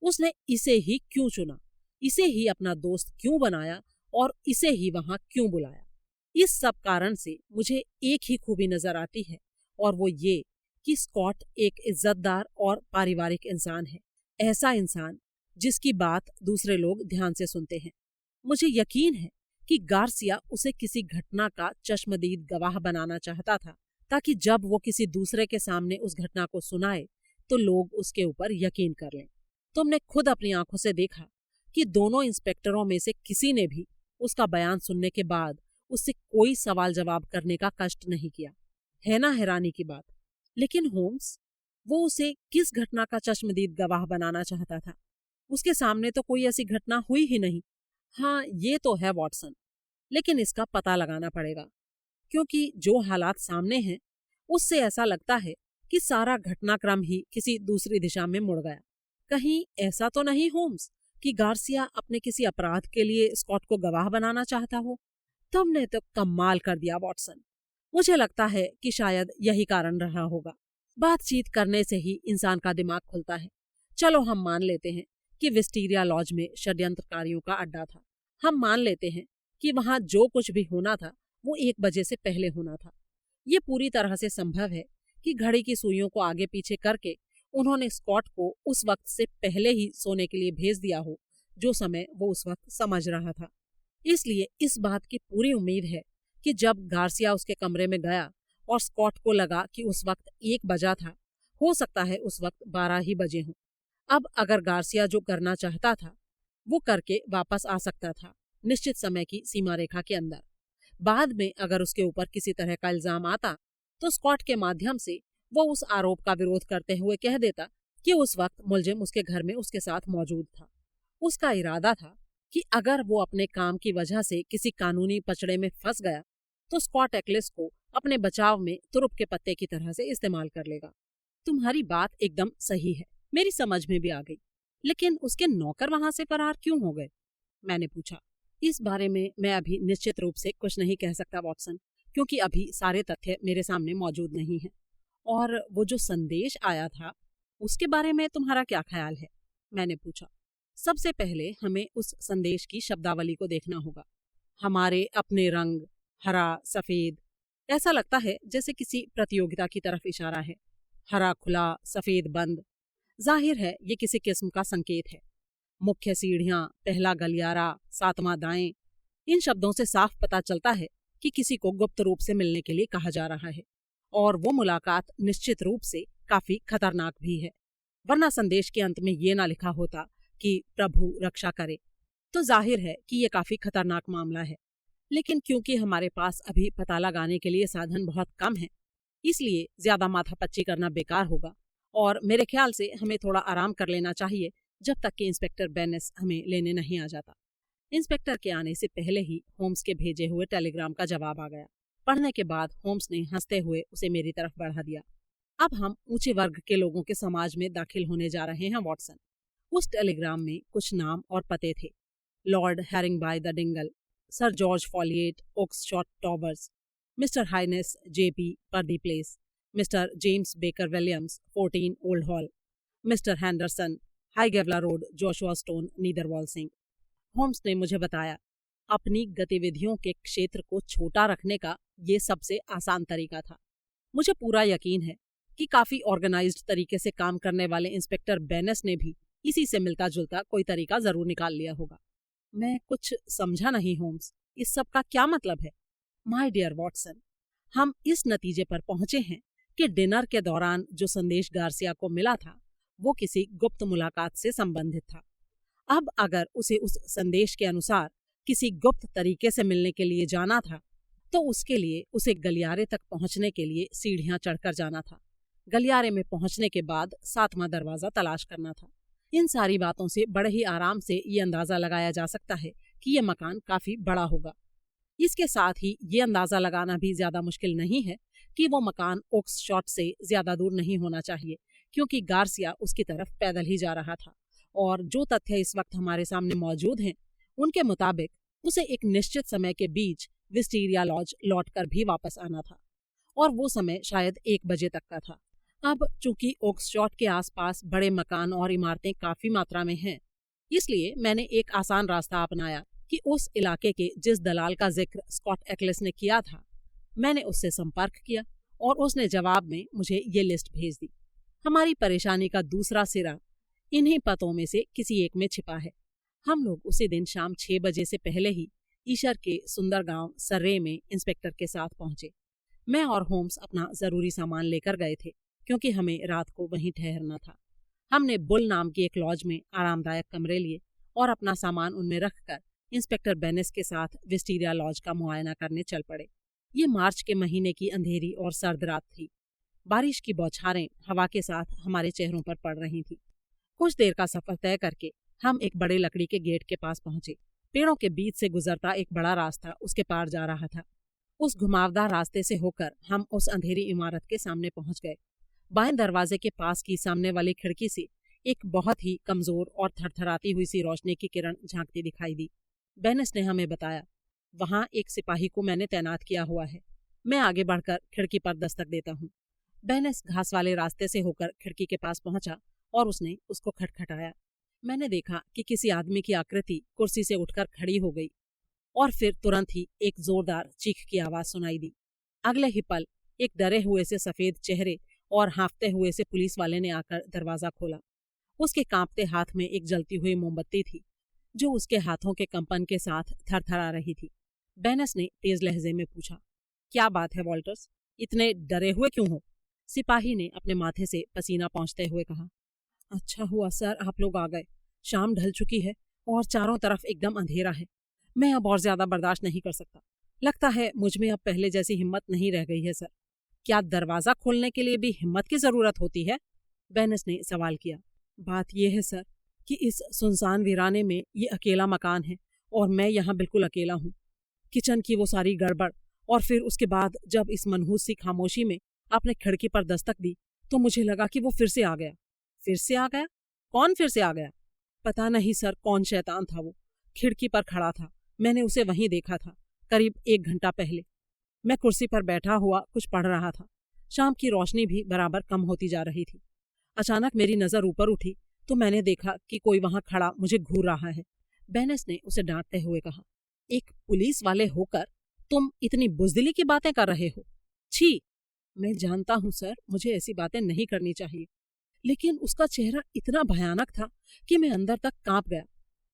उसने इसे ही क्यों चुना, इसे ही अपना दोस्त क्यों बनाया और इसे ही वहां क्यों बुलाया? इस सब कारण से मुझे एक ही खूबी नजर आती है, और वो ये कि स्कॉट एक इज्जतदार और पारिवारिक इंसान है। ऐसा इंसान जिसकी बात दूसरे लोग ध्यान से सुनते हैं। मुझे यकीन है कि गार्सिया उसे किसी घटना का चश्मदीद गवाह बनाना चाहता था, ताकि जब वो किसी दूसरे के सामने उस घटना को सुनाए तो लोग उसके ऊपर यकीन कर लें। तुमने खुद अपनी आंखों से देखा कि दोनों इंस्पेक्टरों में से किसी ने भी उसका बयान सुनने के बाद उससे कोई सवाल जवाब करने का कष्ट नहीं किया। है ना हैरानी की बात। लेकिन होम्स, वो उसे किस घटना का चश्मदीद गवाह बनाना चाहता था? उसके सामने तो कोई ऐसी घटना हुई ही नहीं। हाँ, ये तो है वॉटसन, लेकिन इसका पता लगाना पड़ेगा, क्योंकि जो हालात सामने हैं उससे ऐसा लगता है कि सारा घटनाक्रम ही किसी दूसरी दिशा में मुड़ गया। कहीं ऐसा तो नहीं होम्स कि गार्सिया अपने किसी अपराध के लिए स्कॉट को गवाह बनाना चाहता हो? तुमने तो कमाल कर दिया वॉटसन। मुझे लगता है कि शायद यही कारण रहा होगा। बातचीत करने से ही इंसान का दिमाग खुलता है। चलो हम मान लेते हैं कि विस्टीरिया लॉज में षड्यंत्रकारियों का अड्डा था। हम मान लेते हैं कि वहां जो कुछ भी होना था वो 1 बजे से पहले होना था। ये पूरी तरह से संभव है कि घड़ी की सुइयों को आगे पीछे करके उन्होंने स्कॉट को उस वक्त से पहले ही सोने के लिए भेज दिया हो जो समय वो उस वक्त समझ रहा था। इसलिए इस बात की पूरी उम्मीद है कि जब गार्सिया उसके कमरे में गया और स्कॉट को लगा कि उस वक्त 1 बजा था, हो सकता है उस वक्त 12 ही बजे हों। अब अगर गार्सिया जो करना चाहता था वो करके वापस आ सकता था निश्चित समय की सीमा रेखा के अंदर। बाद में अगर उसके ऊपर किसी तरह का इल्जाम आता तो स्कॉट के माध्यम से वो उस आरोप का विरोध करते हुए कह देता कि उस वक्त मुलजिम उसके घर में उसके साथ मौजूद था। उसका इरादा था कि अगर वो अपने काम की वजह से किसी कानूनी पचड़े में फंस गया तो स्कॉट एक्लिस को अपने बचाव में तुरुप के पत्ते की तरह से इस्तेमाल कर लेगा। तुम्हारी बात एकदम सही है, मेरी समझ में भी आ गई। लेकिन उसके नौकर वहां से फरार क्यों हो गए? मैंने पूछा। इस बारे में मैं अभी निश्चित रूप से कुछ नहीं कह सकता वॉटसन, क्योंकि अभी सारे तथ्य मेरे सामने मौजूद नहीं हैं। और वो जो संदेश आया था उसके बारे में तुम्हारा क्या ख्याल है? मैंने पूछा। सबसे पहले हमें उस संदेश की शब्दावली को देखना होगा। हमारे अपने रंग, हरा, सफेद, ऐसा लगता है जैसे किसी प्रतियोगिता की तरफ इशारा है। हरा खुला, सफेद बंद। जाहिर है ये किसी किस्म का संकेत है। मुख्य सीढ़ियां, पहला गलियारा, 7वां दाएं, इन शब्दों से साफ पता चलता है कि किसी को गुप्त रूप से मिलने के लिए कहा जा रहा है, और वो मुलाकात निश्चित रूप से काफी खतरनाक भी है। वरना संदेश के अंत में ये ना लिखा होता कि प्रभु रक्षा करे, तो जाहिर है कि ये काफी खतरनाक मामला है। लेकिन क्योंकि हमारे पास अभी पता लगाने के लिए साधन बहुत कम है, इसलिए ज्यादा माथापच्ची करना बेकार होगा, और मेरे ख्याल से हमें थोड़ा आराम कर लेना चाहिए जब तक कि इंस्पेक्टर बेनेस हमें लेने नहीं आ जाता। इंस्पेक्टर के आने से पहले ही होम्स के भेजे हुए टेलीग्राम का जवाब आ गया। पढ़ने के बाद होम्स ने हंसते हुए उसे मेरी तरफ बढ़ा दिया। अब हम ऊंचे वर्ग के लोगों के समाज में दाखिल होने जा रहे हैं वॉटसन। उस टेलीग्राम में कुछ नाम और पते थे। Lord Harringby the Dingle, Sir George Ffolliott, Oxshott Towers, Mr Hynes JP, Purdey Place, Mr James Baker Williams, 14 Old Hall, Mr Henderson, Highgavel Road, Joshua Stone, Nether Walsling. Holmes ने मुझे बताया, अपनी गतिविधियों के क्षेत्र को छोटा रखने का ये सबसे आसान तरीका था। मुझे पूरा यकीन है कि काफी ऑर्गेनाइज्ड तरीके से काम करने वाले इंस्पेक्टर बेनेस ने भी इसी से मिलता जुलता कोई तरीका जरूर निकाल लिया होगा। मैं कुछ समझा नहीं होम्स, इस सब का क्या मतलब है? माय डियर वॉटसन, हम इस नतीजे पर पहुंचे हैं कि डिनर के दौरान जो संदेश गार्सिया को मिला था वो किसी गुप्त मुलाकात से संबंधित था। अब अगर उसे उस संदेश के अनुसार किसी गुप्त तरीके से मिलने के लिए जाना था तो उसके लिए उसे गलियारे तक पहुंचने के लिए सीढ़ियां चढ़कर जाना था। गलियारे में पहुंचने के बाद 7वां दरवाजा तलाश करना था। इन सारी बातों से बड़े ही आराम से ये अंदाजा लगाया जा सकता है कि यह मकान काफी बड़ा होगा। इसके साथ ही ये अंदाजा लगाना भी ज्यादा मुश्किल नहीं है कि वो मकान ओक्सशॉट से ज्यादा दूर नहीं होना चाहिए, क्योंकि गार्सिया उसकी तरफ पैदल ही जा रहा था, और जो तथ्य इस वक्त हमारे सामने मौजूद हैं उनके मुताबिक उसे एक निश्चित समय के बीच विस्टीरिया लॉज लौटकर भी वापस आना था, और वो समय शायद 1 बजे तक का था। अब चूंकि ओक्सशॉट के आसपास बड़े मकान और इमारतें काफी मात्रा में हैं, इसलिए मैंने एक आसान रास्ता अपनाया कि उस इलाके के जिस दलाल का जिक्र स्कॉट एक्लिस ने किया था, मैंने उससे संपर्क किया और उसने जवाब में मुझे ये लिस्ट भेज दी। हमारी परेशानी का दूसरा सिरा इन्हीं पतों में से किसी एक में छिपा है। हम लोग उसी दिन शाम 6 बजे से पहले ही ईशर के सुंदर गांव सर्रे में इंस्पेक्टर के साथ पहुंचे। मैं और होम्स अपना जरूरी सामान लेकर गए थे, क्योंकि हमें रात को वहीं ठहरना था। हमने बुल नाम की एक लॉज में आरामदायक कमरे लिए और अपना सामान उनमें रखकर इंस्पेक्टर बेनिस के साथ विस्टीरिया लॉज का मुआयना करने चल पड़े। ये मार्च के महीने की अंधेरी और सर्द रात थी। बारिश की बौछारें हवा के साथ हमारे चेहरों पर पड़ रही थी। कुछ देर का सफर तय करके हम एक बड़े लकड़ी के गेट के पास पहुंचे। पेड़ों के बीच से गुजरता एक बड़ा रास्ता उसके पार जा रहा था। उस घुमावदार रास्ते से होकर हम उस अंधेरी इमारत के सामने पहुंच गए। बाएं दरवाजे के पास की सामने वाली खिड़की से एक बहुत ही कमजोर और थरथराती हुई सी रोशनी की किरण झांकती दिखाई दी। बेनिस ने हमें बताया, वहां एक सिपाही को मैंने तैनात किया हुआ है। मैं आगे बढ़कर खिड़की पर दस्तक देता हूँ। बेनिस घास वाले रास्ते से होकर खिड़की के पास पहुंचा और उसने उसको खटखटाया। मैंने देखा कि किसी आदमी की आकृति कुर्सी से उठकर खड़ी हो गई और फिर तुरंत ही एक जोरदार चीख की आवाज सुनाई दी। अगले ही पल एक डरे हुए से सफेद चेहरे और हाँफते हुए से पुलिस वाले ने आकर दरवाजा खोला। उसके कांपते हाथ में एक जलती हुई मोमबत्ती थी जो उसके हाथों के कंपन के साथ थरथरा रही थी। बेनिस ने तेज लहजे में पूछा, क्या बात है वॉल्टर्स, इतने डरे हुए क्यों हो? सिपाही ने अपने माथे से पसीना पोंछते हुए कहा, अच्छा हुआ सर आप लोग आ गए। शाम ढल चुकी है और चारों तरफ एकदम अंधेरा है। मैं अब और ज्यादा बर्दाश्त नहीं कर सकता। लगता है मुझ में अब पहले जैसी हिम्मत नहीं रह गई है सर। क्या दरवाजा खोलने के लिए भी हिम्मत की जरूरत होती है? बेनिस ने सवाल किया। बात यह है सर कि इस सुनसान वीराने में ये अकेला मकान है और मैं यहाँ बिल्कुल अकेला हूँ। किचन की वो सारी गड़बड़ और फिर उसके बाद जब इस मनहूस सी खामोशी में आपने खिड़की पर दस्तक दी तो मुझे लगा कि वो फिर से आ गया। फिर से आ गया? कौन फिर से आ गया? पता नहीं सर कौन शैतान था वो। खिड़की पर खड़ा था, मैंने उसे वहीं देखा था करीब 1 घंटा पहले। मैं कुर्सी पर बैठा हुआ कुछ पढ़ रहा था। शाम की रोशनी भी बराबर कम होती जा रही थी। अचानक मेरी नजर ऊपर उठी तो मैंने देखा कि कोई वहां खड़ा मुझे घूर रहा है। बेनिस ने उसे डांटते हुए कहा, एक पुलिस वाले होकर तुम इतनी बुजदिली की बातें कर रहे हो? छी! मैं जानता हूं सर, मुझे ऐसी बातें नहीं करनी चाहिए, लेकिन उसका चेहरा इतना भयानक था कि मैं अंदर तक कांप गया।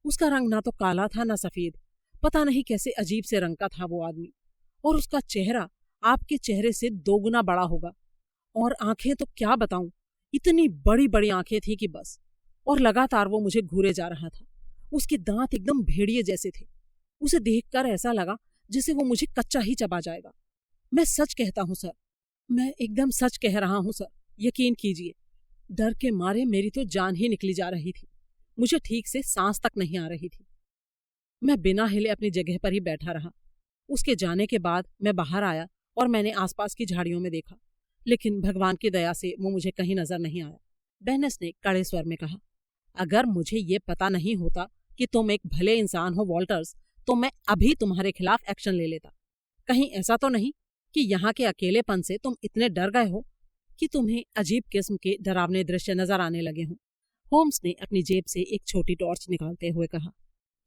उसका रंग ना तो काला था ना सफेद, पता नहीं कैसे अजीब से रंग का था वो आदमी। और उसका चेहरा आपके चेहरे से 2 गुना बड़ा होगा। और आंखें तो क्या बताऊं, इतनी बड़ी बड़ी आंखें थी कि बस। और लगातार वो मुझे घूरे जा रहा था। उसके दांत एकदम भेड़िए जैसे थे। उसे देखकर ऐसा लगा जैसे वो मुझे कच्चा ही चबा जाएगा। मैं सच कहता हूं सर, मैं एकदम सच कह रहा हूं सर, यकीन कीजिए। डर के मारे मेरी तो जान ही निकली जा रही थी। मुझे ठीक से सांस तक नहीं आ रही थी। मैं बिना हिले अपनी जगह पर ही बैठा रहा। उसके जाने के बाद मैं बाहर आया और मैंने आसपास की झाड़ियों में देखा, लेकिन भगवान की दया से वो मुझे कहीं नजर नहीं आया। बेनिस ने कड़े स्वर में कहा, अगर मुझे ये पता नहीं होता कि तुम एक भले इंसान हो वॉल्टर्स, तो मैं अभी तुम्हारे खिलाफ एक्शन ले लेता। कहीं ऐसा तो नहीं कि यहाँ के अकेलेपन से तुम इतने डर गए हो कि तुम्हें अजीब किस्म के डरावने दृश्य नजर आने लगे हों। होम्स ने अपनी जेब से एक छोटी टॉर्च निकालते हुए कहा,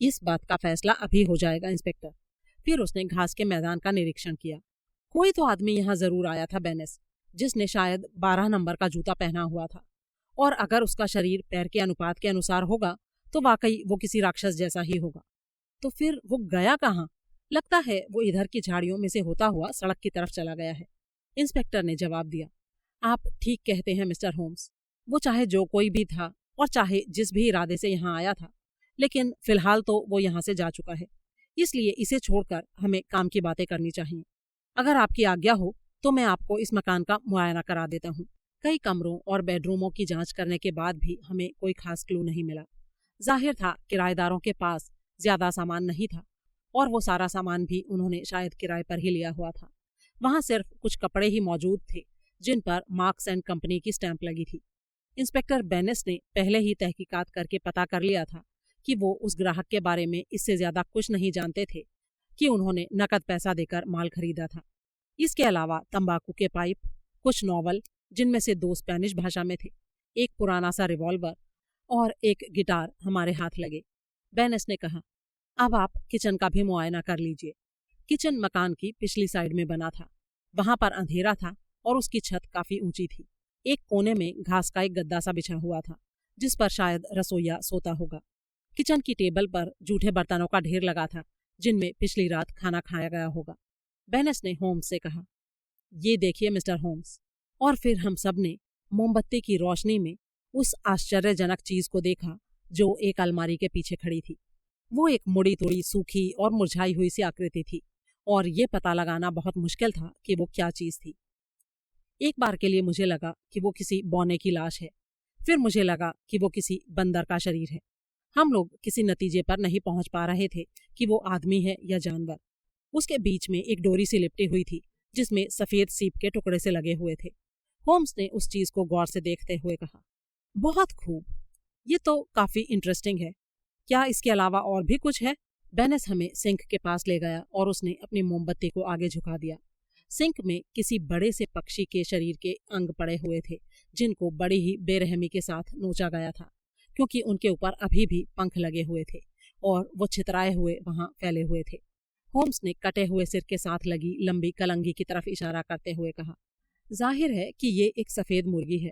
इस बात का फैसला अभी हो जाएगा इंस्पेक्टर। फिर उसने घास के मैदान का निरीक्षण किया। कोई तो आदमी यहाँ जरूर आया था बेनिस, जिसने शायद 12 नंबर का जूता पहना हुआ था। और अगर उसका शरीर पैर के अनुपात के अनुसार होगा तो वाकई वो किसी राक्षस जैसा ही होगा। तो फिर वो गया कहाँ? लगता है वो इधर की झाड़ियों में से होता हुआ सड़क की तरफ चला गया है। इंस्पेक्टर ने जवाब दिया, आप ठीक कहते हैं मिस्टर होम्स। वो चाहे जो कोई भी था और चाहे जिस भी इरादे से यहाँ आया था, लेकिन फिलहाल तो वो यहाँ से जा चुका है। इसलिए इसे छोड़कर हमें काम की बातें करनी चाहिए। अगर आपकी आज्ञा हो तो मैं आपको इस मकान का मुआयना करा देता हूँ। कई कमरों और बेडरूमों की जांच करने के बाद भी हमें कोई खास क्लू नहीं मिला। जाहिर था किराएदारों के पास ज्यादा सामान नहीं था और वो सारा सामान भी उन्होंने शायद किराए पर ही लिया हुआ था। वहां सिर्फ कुछ कपड़े ही मौजूद थे जिन पर मार्क्स एंड कंपनी की स्टैंप लगी थी। इंस्पेक्टर बेनिस ने पहले ही तहकीकात करके पता कर लिया था कि वो उस ग्राहक के बारे में इससे ज्यादा कुछ नहीं जानते थे कि उन्होंने नकद पैसा देकर माल खरीदा था। इसके अलावा तंबाकू के पाइप, कुछ नॉवल जिनमें से 2 स्पेनिश भाषा में थे, एक पुराना सा रिवॉल्वर और एक गिटार हमारे हाथ लगे। बेनिस ने कहा, अब आप किचन का भी मुआयना कर लीजिए। किचन मकान की पिछली साइड में बना था। वहां पर अंधेरा था और उसकी छत काफी ऊंची थी। एक कोने में घास का एक गद्दा सा बिछा हुआ था जिस पर शायद रसोइया सोता होगा। किचन की टेबल पर जूठे बर्तनों का ढेर लगा था जिनमें पिछली रात खाना खाया गया होगा। बेनिस ने होम्स से कहा, ये देखिए मिस्टर होम्स। और फिर हम सब ने मोमबत्ती की रोशनी में उस आश्चर्यजनक चीज को देखा जो एक अलमारी के पीछे खड़ी थी। वो एक मुड़ी तुड़ी, सूखी और मुरझाई हुई सी आकृति थी और ये पता लगाना बहुत मुश्किल था कि वो क्या चीज थी। एक बार के लिए मुझे लगा कि वो किसी बौने की लाश है, फिर मुझे लगा कि वो किसी बंदर का शरीर है। हम लोग किसी नतीजे पर नहीं पहुंच पा रहे थे कि वो आदमी है या जानवर। उसके बीच में एक डोरी सी लिपटी हुई थी जिसमें सफेद सीप के टुकड़े से लगे हुए थे। होम्स ने उस चीज को गौर से देखते हुए कहा, बहुत खूब, ये तो काफी इंटरेस्टिंग है। क्या इसके अलावा और भी कुछ है? बेनेस हमें सिंक के पास ले गया और उसने अपनी मोमबत्ती को आगे झुका दिया। सिंक में किसी बड़े से पक्षी के शरीर के अंग पड़े हुए थे जिनको बड़ी ही बेरहमी के साथ नोचा गया था, क्योंकि उनके ऊपर अभी भी पंख लगे हुए थे और वो छितराए हुए वहां फैले हुए थे। होम्स ने कटे हुए सिर के साथ लगी लंबी कलंगी की तरफ इशारा करते हुए कहा, जाहिर है कि ये एक सफेद मुर्गी है।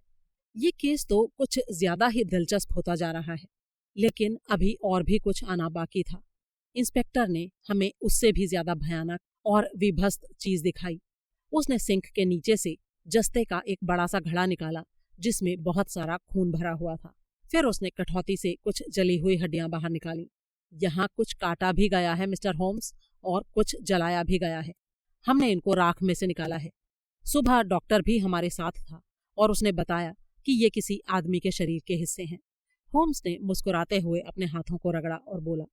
ये केस तो कुछ ज्यादा ही दिलचस्प होता जा रहा है, लेकिन अभी और भी कुछ आना बाकी था। इंस्पेक्टर ने हमें उससे भी ज्यादा भयानक और विभत्स चीज दिखाई। उसने सिंक के नीचे से जस्ते का एक बड़ा सा घड़ा निकाला जिसमें बहुत सारा खून भरा हुआ था। फिर उसने कठौती से कुछ जली हुई हड्डियां बाहर निकाली। यहाँ कुछ काटा भी गया है मिस्टर होम्स, और कुछ जलाया भी गया है। हमने इनको राख में से निकाला है। सुबह डॉक्टर भी हमारे साथ था और उसने बताया कि ये किसी आदमी के शरीर के हिस्से हैं। होम्स ने मुस्कुराते हुए अपने हाथों को रगड़ा और बोला,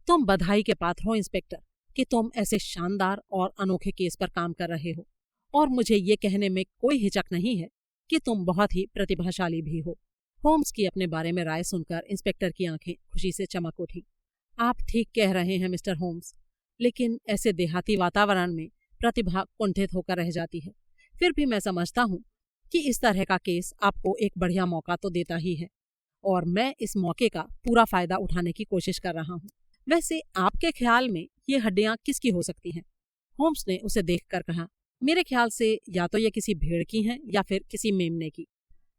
तुम बधाई के पात्र हो इंस्पेक्टर कि तुम ऐसे शानदार और अनोखे केस पर काम कर रहे हो, और मुझे ये कहने में कोई हिचक नहीं है कि तुम बहुत ही प्रतिभाशाली भी हो। होम्स की अपने बारे में राय सुनकर इंस्पेक्टर की आंखें खुशी से चमक उठी। आप ठीक कह रहे हैं मिस्टर होम्स, लेकिन ऐसे देहाती वातावरण में प्रतिभा कुंठित होकर रह जाती है। फिर भी मैं समझता हूँ कि इस तरह का केस आपको एक बढ़िया मौका तो देता ही है, और मैं इस मौके का पूरा फायदा उठाने की कोशिश कर रहा हूँ। वैसे आपके ख्याल में ये हड्डियां किसकी हो सकती हैं? होम्स ने उसे देखकर कहा, मेरे ख्याल से या तो ये किसी भेड़ की हैं या फिर किसी मेमने की।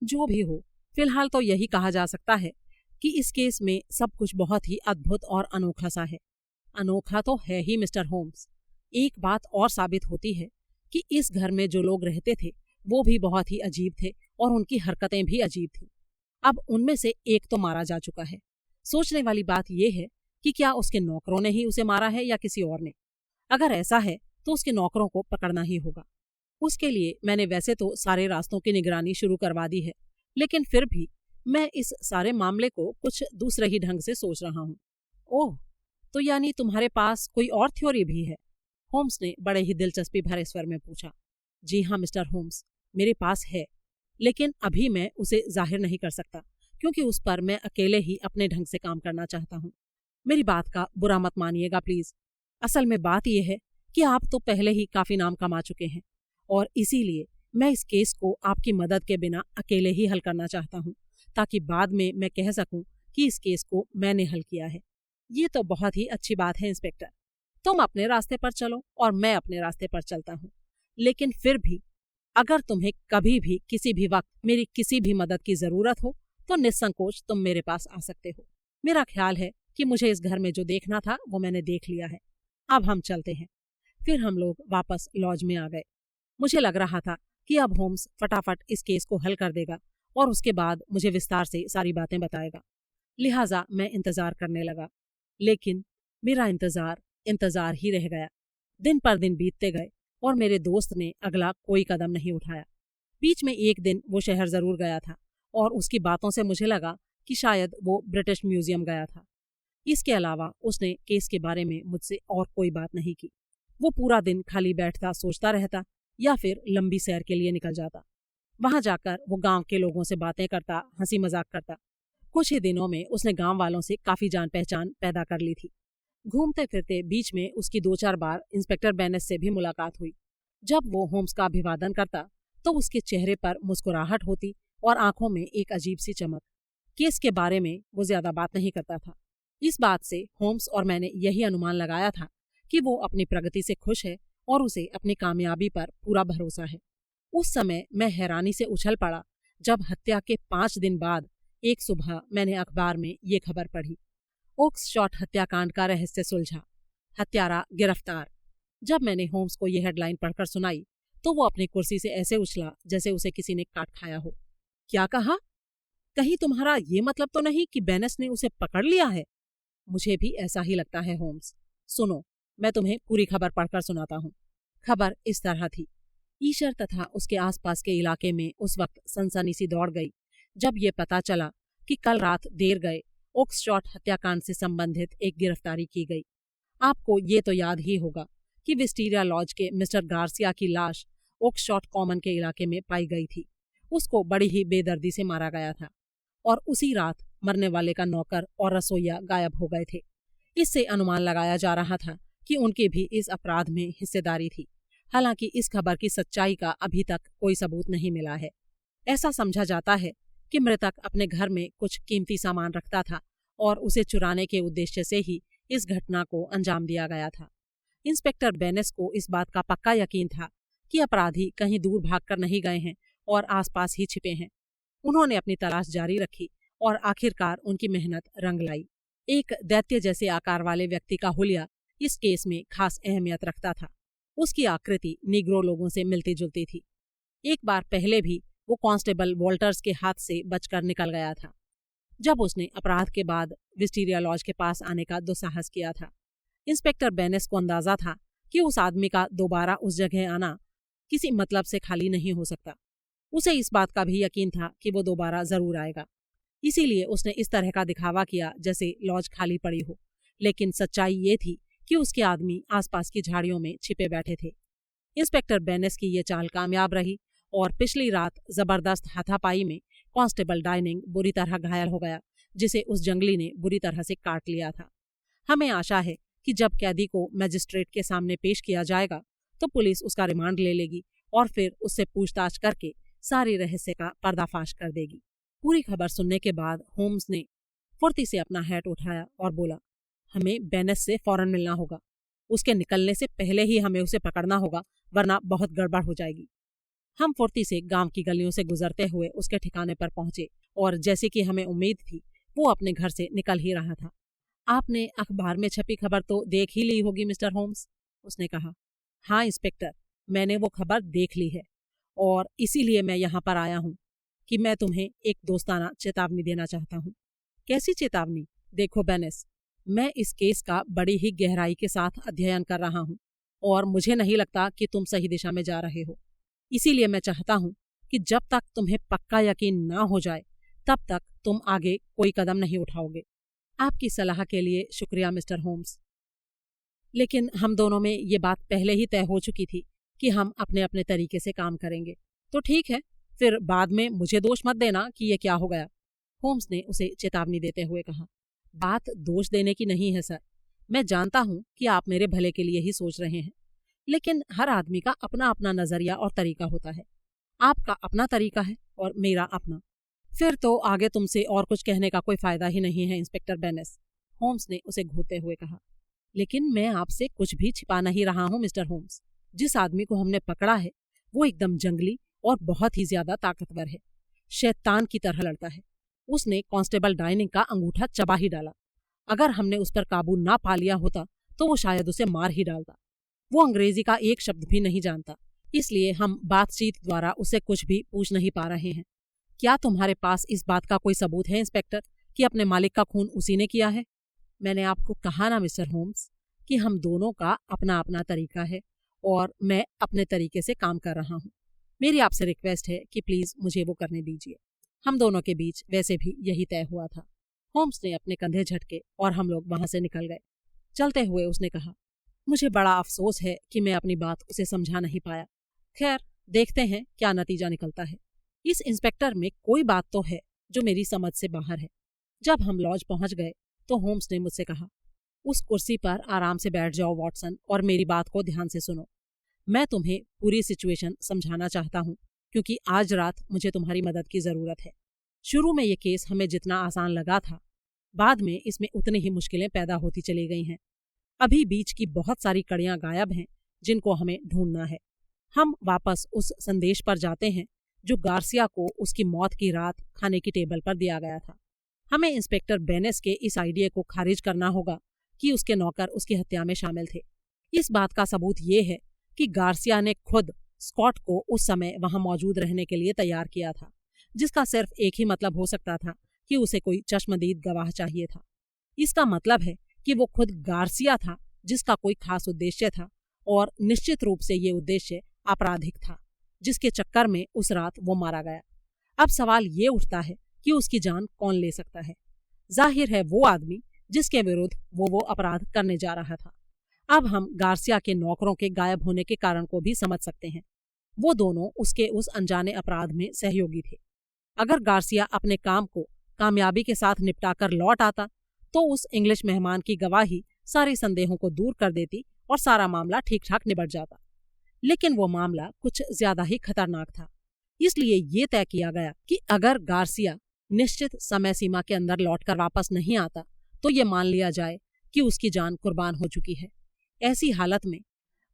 जो भी हो, फिलहाल तो यही कहा जा सकता है कि इस केस में सब कुछ बहुत ही अद्भुत और अनोखा सा है। अनोखा तो है ही मिस्टर होम्स। एक बात और साबित होती है कि इस घर में जो लोग रहते थे वो भी बहुत ही अजीब थे और उनकी हरकतें भी अजीब थीं। अब उनमें से एक तो मारा जा चुका है। सोचने वाली बात यह है कि क्या उसके नौकरों ने ही उसे मारा है या किसी और ने। अगर ऐसा है तो उसके नौकरों को पकड़ना ही होगा। उसके लिए मैंने वैसे तो सारे रास्तों की निगरानी शुरू करवा दी है, लेकिन फिर भी मैं इस सारे मामले को कुछ दूसरे ही ढंग से सोच रहा हूँ। ओह, तो यानी तुम्हारे पास कोई और थ्योरी भी है? होम्स ने बड़े ही दिलचस्पी भरे स्वर में पूछा। जी हाँ मिस्टर होम्स, मेरे पास है, लेकिन अभी मैं उसे जाहिर नहीं कर सकता क्योंकि उस पर मैं अकेले ही अपने ढंग से काम करना चाहता हूँ। मेरी बात का बुरा मत मानिएगा प्लीज। असल में बात यह है कि आप तो पहले ही काफी नाम कमा चुके हैं, और इसीलिए मैं इस केस को आपकी मदद के बिना अकेले ही हल करना चाहता हूँ, ताकि बाद में मैं कह सकूं कि इस केस को मैंने हल किया है। ये तो बहुत ही अच्छी बात है इंस्पेक्टर। तुम अपने रास्ते पर चलो और मैं अपने रास्ते पर चलता हूँ, लेकिन फिर भी अगर तुम्हें कभी भी किसी भी वक्त मेरी किसी भी मदद की जरूरत हो तो निस्संकोच तुम मेरे पास आ सकते हो। मेरा ख्याल है कि मुझे इस घर में जो देखना था वो मैंने देख लिया है। अब हम चलते हैं। फिर हम लोग वापस लॉज में आ गए। मुझे लग रहा था कि अब होम्स फटाफट इस केस को हल कर देगा और उसके बाद मुझे विस्तार से सारी बातें बताएगा। लिहाजा मैं इंतजार करने लगा, लेकिन मेरा इंतजार ही रह गया। दिन पर दिन बीतते गए और मेरे दोस्त ने अगला कोई कदम नहीं उठाया। बीच में एक दिन वो शहर जरूर गया था और उसकी बातों से मुझे लगा कि शायद वो ब्रिटिश म्यूजियम गया था। इसके अलावा उसने केस के बारे में मुझसे और कोई बात नहीं की। वो पूरा दिन खाली बैठता सोचता रहता या फिर लंबी सैर के लिए निकल जाता। वहां जाकर वो गांव के लोगों से बातें करता, हंसी मजाक करता। कुछ ही दिनों में उसने गांव वालों से काफी जान पहचान पैदा कर ली थी। घूमते फिरते बीच में उसकी 2-4 बार इंस्पेक्टर बेनेस से भी मुलाकात हुई। जब वो होम्स का अभिवादन करता तो उसके चेहरे पर मुस्कुराहट होती और आंखों में एक अजीब सी चमक। केस के बारे में वो ज्यादा बात नहीं करता था। इस बात से होम्स और मैंने यही अनुमान लगाया था कि वो अपनी प्रगति से खुश है और उसे अपनी कामयाबी पर पूरा भरोसा है। उस समय मैं हैरानी से उछल पड़ा जब हत्या के 5 दिन बाद एक सुबह मैंने अखबार में ये खबर पढ़ी, ओक्सशॉट हत्याकांड का रहस्य सुलझा, हत्यारा गिरफ्तार। जब मैंने होम्स को यह हेडलाइन पढ़कर सुनाई तो वो अपनी कुर्सी से ऐसे उछला जैसे उसे किसी ने काट खाया हो। क्या कहा? कहीं तुम्हारा ये मतलब तो नहीं कि बेनेस ने उसे पकड़ लिया है? मुझे भी ऐसा ही लगता है होम्स। सुनो, मैं तुम्हें पूरी खबर पढ़कर सुनाता हूँ। खबर इस तरह थी। ईशर तथा उसके आसपास के इलाके में उस वक्त सनसनी सी दौड़ गई जब ये पता चला कि कल रात देर गए ओक्सशॉट हत्याकांड से संबंधित एक गिरफ्तारी की गई। आपको ये तो याद ही होगा कि विस्टीरिया लॉज के मिस्टर गार्सिया की लाश ओक्सशॉट कॉमन के इलाके में पाई गई थी। उसको बड़ी ही बेदर्दी से मारा गया था और उसी रात मरने वाले का नौकर और रसोइया गायब हो गए थे। इससे अनुमान लगाया जा रहा था कि उनकी भी इस अपराध में हिस्सेदारी थी। हालांकि इस खबर की सच्चाई का अभी तक कोई सबूत नहीं मिला है। ऐसा समझा जाता है कि मृतक अपने घर में कुछ कीमती सामान रखता था और उसे चुराने के उद्देश्य से ही इस घटना को अंजाम दिया गया था। इंस्पेक्टर बेनेस को इस बात का पक्का यकीन था कि अपराधी कहीं दूर भागकर नहीं गए हैं और आसपास ही छिपे हैं। उन्होंने अपनी तलाश जारी रखी और आखिरकार उनकी मेहनत रंग लाई। एक दैत्य जैसे आकार वाले व्यक्ति का हुलिया इस केस में खास अहमियत रखता था। उसकी आकृति निग्रो लोगों से मिलती जुलती थी। एक बार पहले भी वो कांस्टेबल वॉल्टर्स के हाथ से बचकर निकल गया था जब उसने अपराध के बाद विस्टीरिया लॉज के पास आने का दुस्साहस किया था। इंस्पेक्टर बेनेस को अंदाजा था कि उस आदमी का दोबारा उस जगह आना किसी मतलब से खाली नहीं हो सकता। उसे इस बात का भी यकीन था कि वो दोबारा जरूर आएगा। इसीलिए उसने इस तरह का दिखावा किया जैसे लॉज खाली पड़ी हो, लेकिन सच्चाई ये थी कि उसके आदमी आसपास की झाड़ियों में छिपे बैठे थे। इंस्पेक्टर बेनेस की ये चाल कामयाब रही और पिछली रात जबरदस्त हाथापाई में कांस्टेबल डाइनिंग बुरी तरह घायल हो गया, जिसे उस जंगली ने बुरी तरह से काट लिया था। हमें आशा है कि जब कैदी को मजिस्ट्रेट के सामने पेश किया जाएगा तो पुलिस उसका रिमांड ले लेगी और फिर उससे पूछताछ करके सारी रहस्य का पर्दाफाश कर देगी। पूरी खबर सुनने के बाद होम्स ने फुर्ती से अपना हैट उठाया और बोला, हमें बेनेस से फौरन मिलना होगा। उसके निकलने से पहले ही हमें उसे पकड़ना होगा, वरना बहुत गड़बड़ हो जाएगी। हम फुर्ती से गांव की गलियों से गुजरते हुए उसके ठिकाने पर पहुंचे और जैसे कि हमें उम्मीद थी वो अपने घर से निकल ही रहा था। आपने अखबार में छपी खबर तो देख ही ली होगी मिस्टर होम्स, उसने कहा। हाँ इंस्पेक्टर, मैंने वो खबर देख ली है और इसीलिए मैं यहाँ पर आया हूँ कि मैं तुम्हें एक दोस्ताना चेतावनी देना चाहता हूँ। कैसी चेतावनी? देखो बेनेस, मैं इस केस का बड़ी ही गहराई के साथ अध्ययन कर रहा हूँ और मुझे नहीं लगता कि तुम सही दिशा में जा रहे हो। इसीलिए मैं चाहता हूँ कि जब तक तुम्हें पक्का यकीन ना हो जाए तब तक तुम आगे कोई कदम नहीं उठाओगे। आपकी सलाह के लिए शुक्रिया मिस्टर होम्स। लेकिन हम दोनों में ये बात पहले ही तय हो चुकी थी कि हम अपने अपने तरीके से काम करेंगे। तो ठीक है, फिर बाद में मुझे दोष मत देना कि ये क्या हो गया, होम्स ने उसे चेतावनी देते हुए कहा। बात दोष देने की नहीं है सर, मैं जानता हूँ कि आप मेरे भले के लिए ही सोच रहे हैं, लेकिन हर आदमी का अपना अपना नजरिया और तरीका होता है। आपका अपना तरीका है और मेरा अपना। फिर तो आगे तुमसे और कुछ कहने का कोई फायदा ही नहीं है इंस्पेक्टर बेनेस, होम्स ने उसे घूरते हुए कहा। लेकिन मैं आपसे कुछ भी छिपा नहीं रहा हूँ मिस्टर होम्स। जिस आदमी को हमने पकड़ा है वो एकदम जंगली और बहुत ही ज्यादा ताकतवर है, शैतान की तरह लड़ता है। उसने कांस्टेबल डाइनिंग का अंगूठा चबा ही डाला। अगर हमने उस पर काबू ना पा लिया होता तो वो शायद उसे मार ही डालता। वो अंग्रेजी का एक शब्द भी नहीं जानता, इसलिए हम बातचीत द्वारा उसे कुछ भी पूछ नहीं पा रहे हैं। क्या तुम्हारे पास इस बात का कोई सबूत है इंस्पेक्टर कि अपने मालिक का खून उसी ने किया है? मैंने आपको कहा ना मिस्टर होम्स कि हम दोनों का अपना अपना तरीका है और मैं अपने तरीके से काम कर रहा हूँ। मेरी आपसे रिक्वेस्ट है कि प्लीज मुझे वो करने दीजिए। हम दोनों के बीच वैसे भी यही तय हुआ था। होम्स ने अपने कंधे झटके और हम लोग वहां से निकल गए। चलते हुए उसने कहा, मुझे बड़ा अफसोस है कि मैं अपनी बात उसे समझा नहीं पाया। खैर, देखते हैं क्या नतीजा निकलता है। इस इंस्पेक्टर में कोई बात तो है जो मेरी समझ से बाहर है। जब हम लॉज पहुंच गए तो होम्स ने मुझसे कहा, उस कुर्सी पर आराम से बैठ जाओ वॉटसन और मेरी बात को ध्यान से सुनो। मैं तुम्हें पूरी सिचुएशन समझाना चाहता हूँ क्योंकि आज रात मुझे तुम्हारी मदद की जरूरत है। शुरू में ये केस हमें जितना आसान लगा था, बाद में इसमें उतनी ही मुश्किलें पैदा होती चली गई हैं। अभी बीच की बहुत सारी कड़ियां गायब हैं जिनको हमें ढूंढना है। हम वापस उस संदेश पर जाते हैं जो गार्सिया को उसकी मौत की रात खाने की टेबल पर दिया गया था। हमें इंस्पेक्टर बेनेस के इस आइडिया को खारिज करना होगा कि उसके नौकर उसकी हत्या में शामिल थे। इस बात का सबूत ये है कि गार्सिया ने खुद स्कॉट को उस समय वहां मौजूद रहने के लिए तैयार किया था। जिसका सिर्फ एक ही मतलब हो सकता था कि उसे कोई चश्मदीद गवाह चाहिए था। इसका मतलब है कि वो खुद गार्सिया था, जिसका कोई खास उद्देश्य था, और निश्चित रूप से ये उद्देश्य आपराधिक था, जिसके चक्कर में उस रात वो मारा गया। अब सवाल ये उठता है कि उसकी जान कौन ले सकता है। जाहिर है वो आदमी जिसके विरुद्ध वो अपराध करने जा रहा था। अब हम गार्सिया के नौकरों के गायब होने के कारण को भी समझ सकते हैं। वो दोनों उसके उस अनजाने अपराध में सहयोगी थे। अगर गार्सिया अपने काम को कामयाबी के साथ निपटाकर लौट आता तो उस इंग्लिश मेहमान की गवाही सारे संदेहों को दूर कर देती और सारा मामला ठीक ठाक निपट जाता। लेकिन वो मामला कुछ ज्यादा ही खतरनाक था। इसलिए ये तय किया गया कि अगर गार्सिया निश्चित समय सीमा के अंदर लौटकर वापस नहीं आता तो ये मान लिया जाए कि उसकी जान कुर्बान हो चुकी है। ऐसी हालत में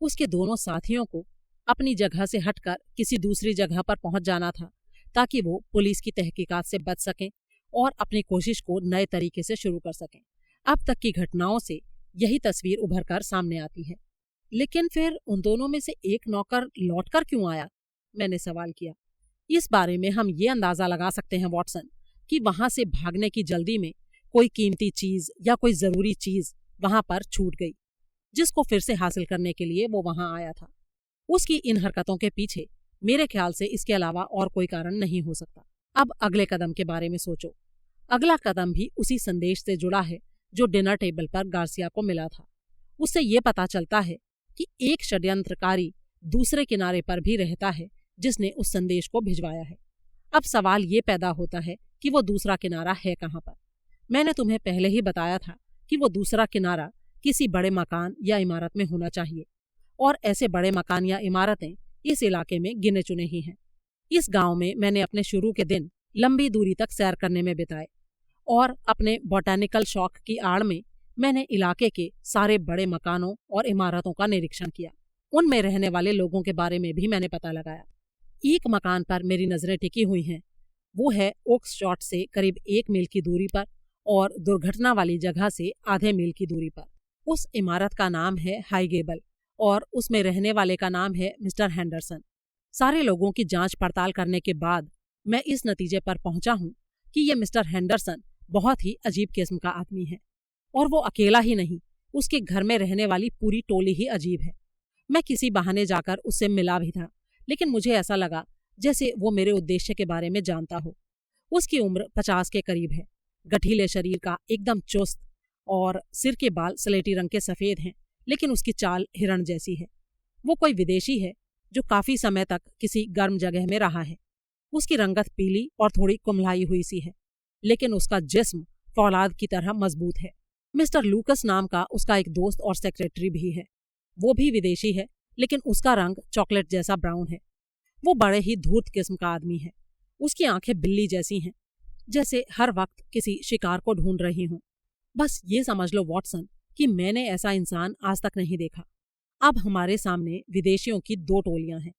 उसके दोनों साथियों को अपनी जगह से हटकर किसी दूसरी जगह पर पहुंच जाना था, ताकि वो पुलिस की तहकीकात से बच सकें और अपनी कोशिश को नए तरीके से शुरू कर सकें। अब तक की घटनाओं से यही तस्वीर उभर कर सामने आती है। लेकिन फिर उन दोनों में से एक नौकर लौटकर क्यों आया? मैंने सवाल किया। इस बारे में हम ये अंदाजा लगा सकते हैं वॉटसन कि वहां से भागने की जल्दी में कोई कीमती चीज या कोई जरूरी चीज वहां पर छूट गई, जिसको फिर से हासिल करने के लिए वो वहां आया था। उसकी इन हरकतों के पीछे मेरे ख्याल से इसके अलावा और कोई कारण नहीं हो सकता। अब अगले कदम के बारे में सोचो। अगला कदम भी उसी संदेश से जुड़ा है जो डिनर टेबल पर गार्सिया को मिला था। उससे ये पता चलता है कि एक षड्यंत्रकारी दूसरे किनारे पर भी रहता है जिसने उस संदेश को भिजवाया है। अब सवाल ये पैदा होता है कि वो दूसरा किनारा है कहाँ पर। मैंने तुम्हें पहले ही बताया था कि वो दूसरा किनारा किसी बड़े मकान या इमारत में होना चाहिए, और ऐसे बड़े मकान या इमारतें इस इलाके में गिने चुने ही हैं। इस गांव में मैंने अपने शुरू के दिन लंबी दूरी तक सैर करने में बिताए, और अपने बॉटैनिकल शौक की आड़ में मैंने इलाके के सारे बड़े मकानों और इमारतों का निरीक्षण किया। उनमें रहने वाले लोगों के बारे में भी मैंने पता लगाया। एक मकान पर मेरी नजरें टिकी हुई हैं। वो है ओक्स शॉट से करीब 1 मील की दूरी पर और दुर्घटना वाली जगह से आधे मील की दूरी पर। उस इमारत का नाम है हाईगेबल और उसमें रहने वाले का नाम है मिस्टर हैंडरसन। सारे लोगों की जांच पड़ताल करने के बाद मैं इस नतीजे पर पहुंचा हूं कि ये मिस्टर हैंडरसन बहुत ही अजीब किस्म का आदमी है, और वो अकेला ही नहीं, उसके घर में रहने वाली पूरी टोली ही अजीब है। मैं किसी बहाने जाकर उससे मिला भी था, लेकिन मुझे ऐसा लगा जैसे वो मेरे उद्देश्य के बारे में जानता हो। उसकी उम्र 50 के करीब है, गठीले शरीर का, एकदम चुस्त, और सिर के बाल स्लेटी रंग के सफेद हैं, लेकिन उसकी चाल हिरण जैसी है। वो कोई विदेशी है जो काफी समय तक किसी गर्म जगह में रहा है। उसकी रंगत पीली और थोड़ी कुम्हलाई हुई सी है, लेकिन उसका जिस्म फौलाद की तरह मजबूत है। मिस्टर लूकस नाम का उसका एक दोस्त और सेक्रेटरी भी है। वो भी विदेशी है, लेकिन उसका रंग चॉकलेट जैसा ब्राउन है। वो बड़े ही धूर्त किस्म का आदमी है। उसकी आंखें बिल्ली जैसी हैं, जैसे हर वक्त किसी शिकार को ढूंढ रही हूं। बस ये समझ लो वॉटसन कि मैंने ऐसा इंसान आज तक नहीं देखा। अब हमारे सामने विदेशियों की 2 टोलियां हैं,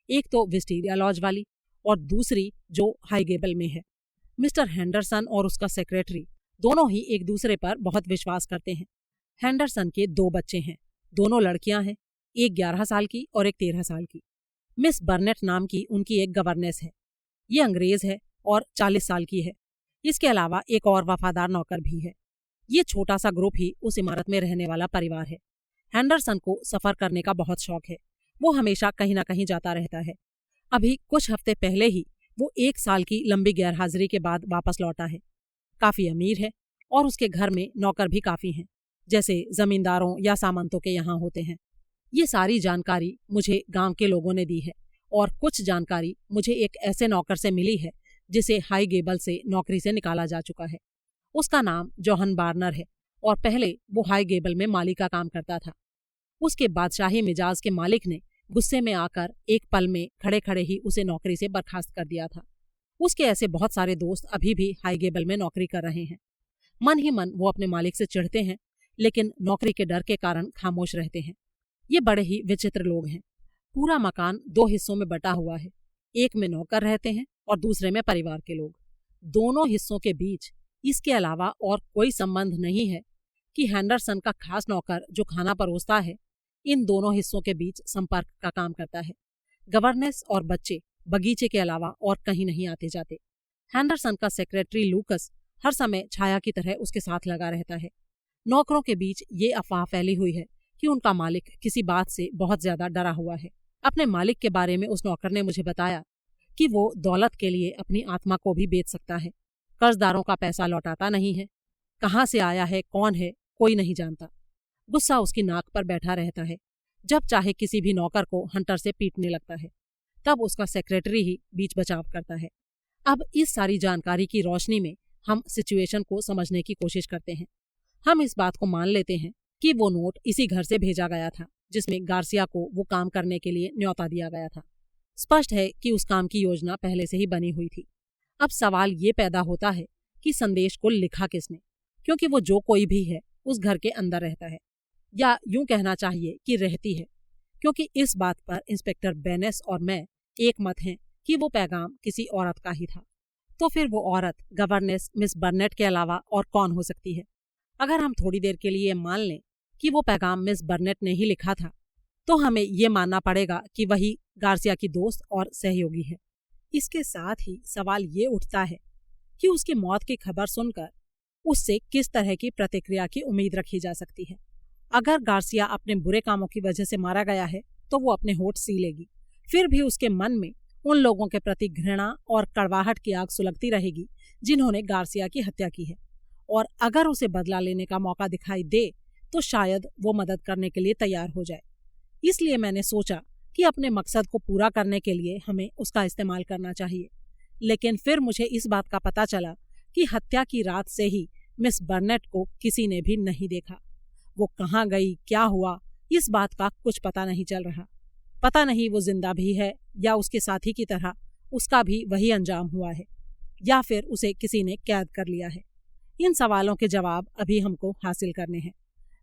एक तो विस्टीरिया लॉज वाली और दूसरी जो हाईगेबल में है। मिस्टर हैंडरसन और उसका सेक्रेटरी दोनों ही एक दूसरे पर बहुत विश्वास करते हैं। हैंडरसन के 2 बच्चे हैं, दोनों लड़कियां हैं, एक 11 साल की और एक 13 साल की। मिस बर्नेट नाम की उनकी एक गवर्नेस है। ये अंग्रेज है और 40 साल की है। इसके अलावा एक और वफादार नौकर भी है। ये छोटा सा ग्रुप ही उस इमारत में रहने वाला परिवार है। हैंडरसन को सफर करने का बहुत शौक है। वो हमेशा कहीं ना कहीं जाता रहता है। अभी कुछ हफ्ते पहले ही वो 1 साल की लंबी गैरहाजिरी के बाद वापस लौटा है। काफी अमीर है और उसके घर में नौकर भी काफी हैं, जैसे जमींदारों या सामंतों के यहाँ होते हैं। ये सारी जानकारी मुझे गांव के लोगों ने दी है, और कुछ जानकारी मुझे एक ऐसे नौकर से मिली है जिसे हाईगेबल से नौकरी से निकाला जा चुका है। उसका नाम जोहन बार्नर है और पहले वो हाईगेबल में माली का काम करता था। उसके बादशाही मिजाज के मालिक ने गुस्से में आकर एक पल में खड़े खड़े ही उसे नौकरी से बर्खास्त कर दिया था। उसके ऐसे बहुत सारे दोस्त अभी भी हाईगेबल में नौकरी कर रहे हैं। मन ही मन वो अपने मालिक से चिढ़ते हैं, लेकिन नौकरी के डर के कारण खामोश रहते हैं। ये बड़े ही विचित्र लोग हैं। पूरा मकान 2 हिस्सों में बटा हुआ है। एक में नौकर रहते हैं और दूसरे में परिवार के लोग। दोनों हिस्सों के बीच इसके अलावा और कोई संबंध नहीं है कि हैंडरसन का खास नौकर जो खाना परोसता है इन दोनों हिस्सों के बीच संपर्क का काम करता है। गवर्नेस और बच्चे बगीचे के अलावा और कहीं नहीं आते जाते। हैंडरसन का सेक्रेटरी लूकस हर समय छाया की तरह उसके साथ लगा रहता है। नौकरों के बीच ये अफवाह फैली हुई है कि उनका मालिक किसी बात से बहुत ज्यादा डरा हुआ है। अपने मालिक के बारे में उस नौकर ने मुझे बताया कि वो दौलत के लिए अपनी आत्मा को भी बेच सकता है। कर्जदारों का पैसा लौटाता नहीं है। कहाँ से आया है, कौन है, कोई नहीं जानता। गुस्सा उसकी नाक पर बैठा रहता है। जब चाहे किसी भी नौकर को हंटर से पीटने लगता है। तब उसका सेक्रेटरी ही बीच बचाव करता है। अब इस सारी जानकारी की रोशनी में हम सिचुएशन को समझने की कोशिश करते हैं। हम इस बात को मान लेते हैं कि वो नोट इसी घर से भेजा गया था जिसमें गार्सिया को वो काम करने के लिए न्योता दिया गया था। स्पष्ट है कि उस काम की योजना पहले से ही बनी हुई थी। अब सवाल ये पैदा होता है कि संदेश को लिखा किसने, क्योंकि वो जो कोई भी है उस घर के अंदर रहता है, या यूं कहना चाहिए कि रहती है, क्योंकि इस बात पर इंस्पेक्टर बेनेस और मैं एक मत हैं कि वो पैगाम किसी औरत का ही था। तो फिर वो औरत गवर्नेस मिस बर्नेट के अलावा और कौन हो सकती है? अगर हम थोड़ी देर के लिए मान लें कि वो पैगाम मिस बर्नेट ने ही लिखा था, तो हमें ये मानना पड़ेगा कि वही गार्सिया की दोस्त और सहयोगी है। इसके साथ ही सवाल ये उठता है कि उसकी मौत की खबर सुनकर उससे किस तरह की प्रतिक्रिया की उम्मीद रखी जा सकती है। अगर गार्सिया अपने बुरे कामों की वजह से मारा गया है तो वो अपने होठ सी लेगी, फिर भी उसके मन में उन लोगों के प्रति घृणा और कड़वाहट की आग सुलगती रहेगी जिन्होंने गार्सिया की हत्या की है। और अगर उसे बदला लेने का मौका दिखाई दे तो शायद वो मदद करने के लिए तैयार हो जाए। इसलिए मैंने सोचा कि अपने मकसद को पूरा करने के लिए हमें उसका इस्तेमाल करना चाहिए। लेकिन फिर मुझे इस बात का पता चला कि हत्या की रात से ही मिस बर्नेट को किसी ने भी नहीं देखा। वो कहाँ गई, क्या हुआ, इस बात का कुछ पता नहीं चल रहा। पता नहीं वो जिंदा भी है या उसके साथी की तरह उसका भी वही अंजाम हुआ है, या फिर उसे किसी ने कैद कर लिया है। इन सवालों के जवाब अभी हमको हासिल करने हैं।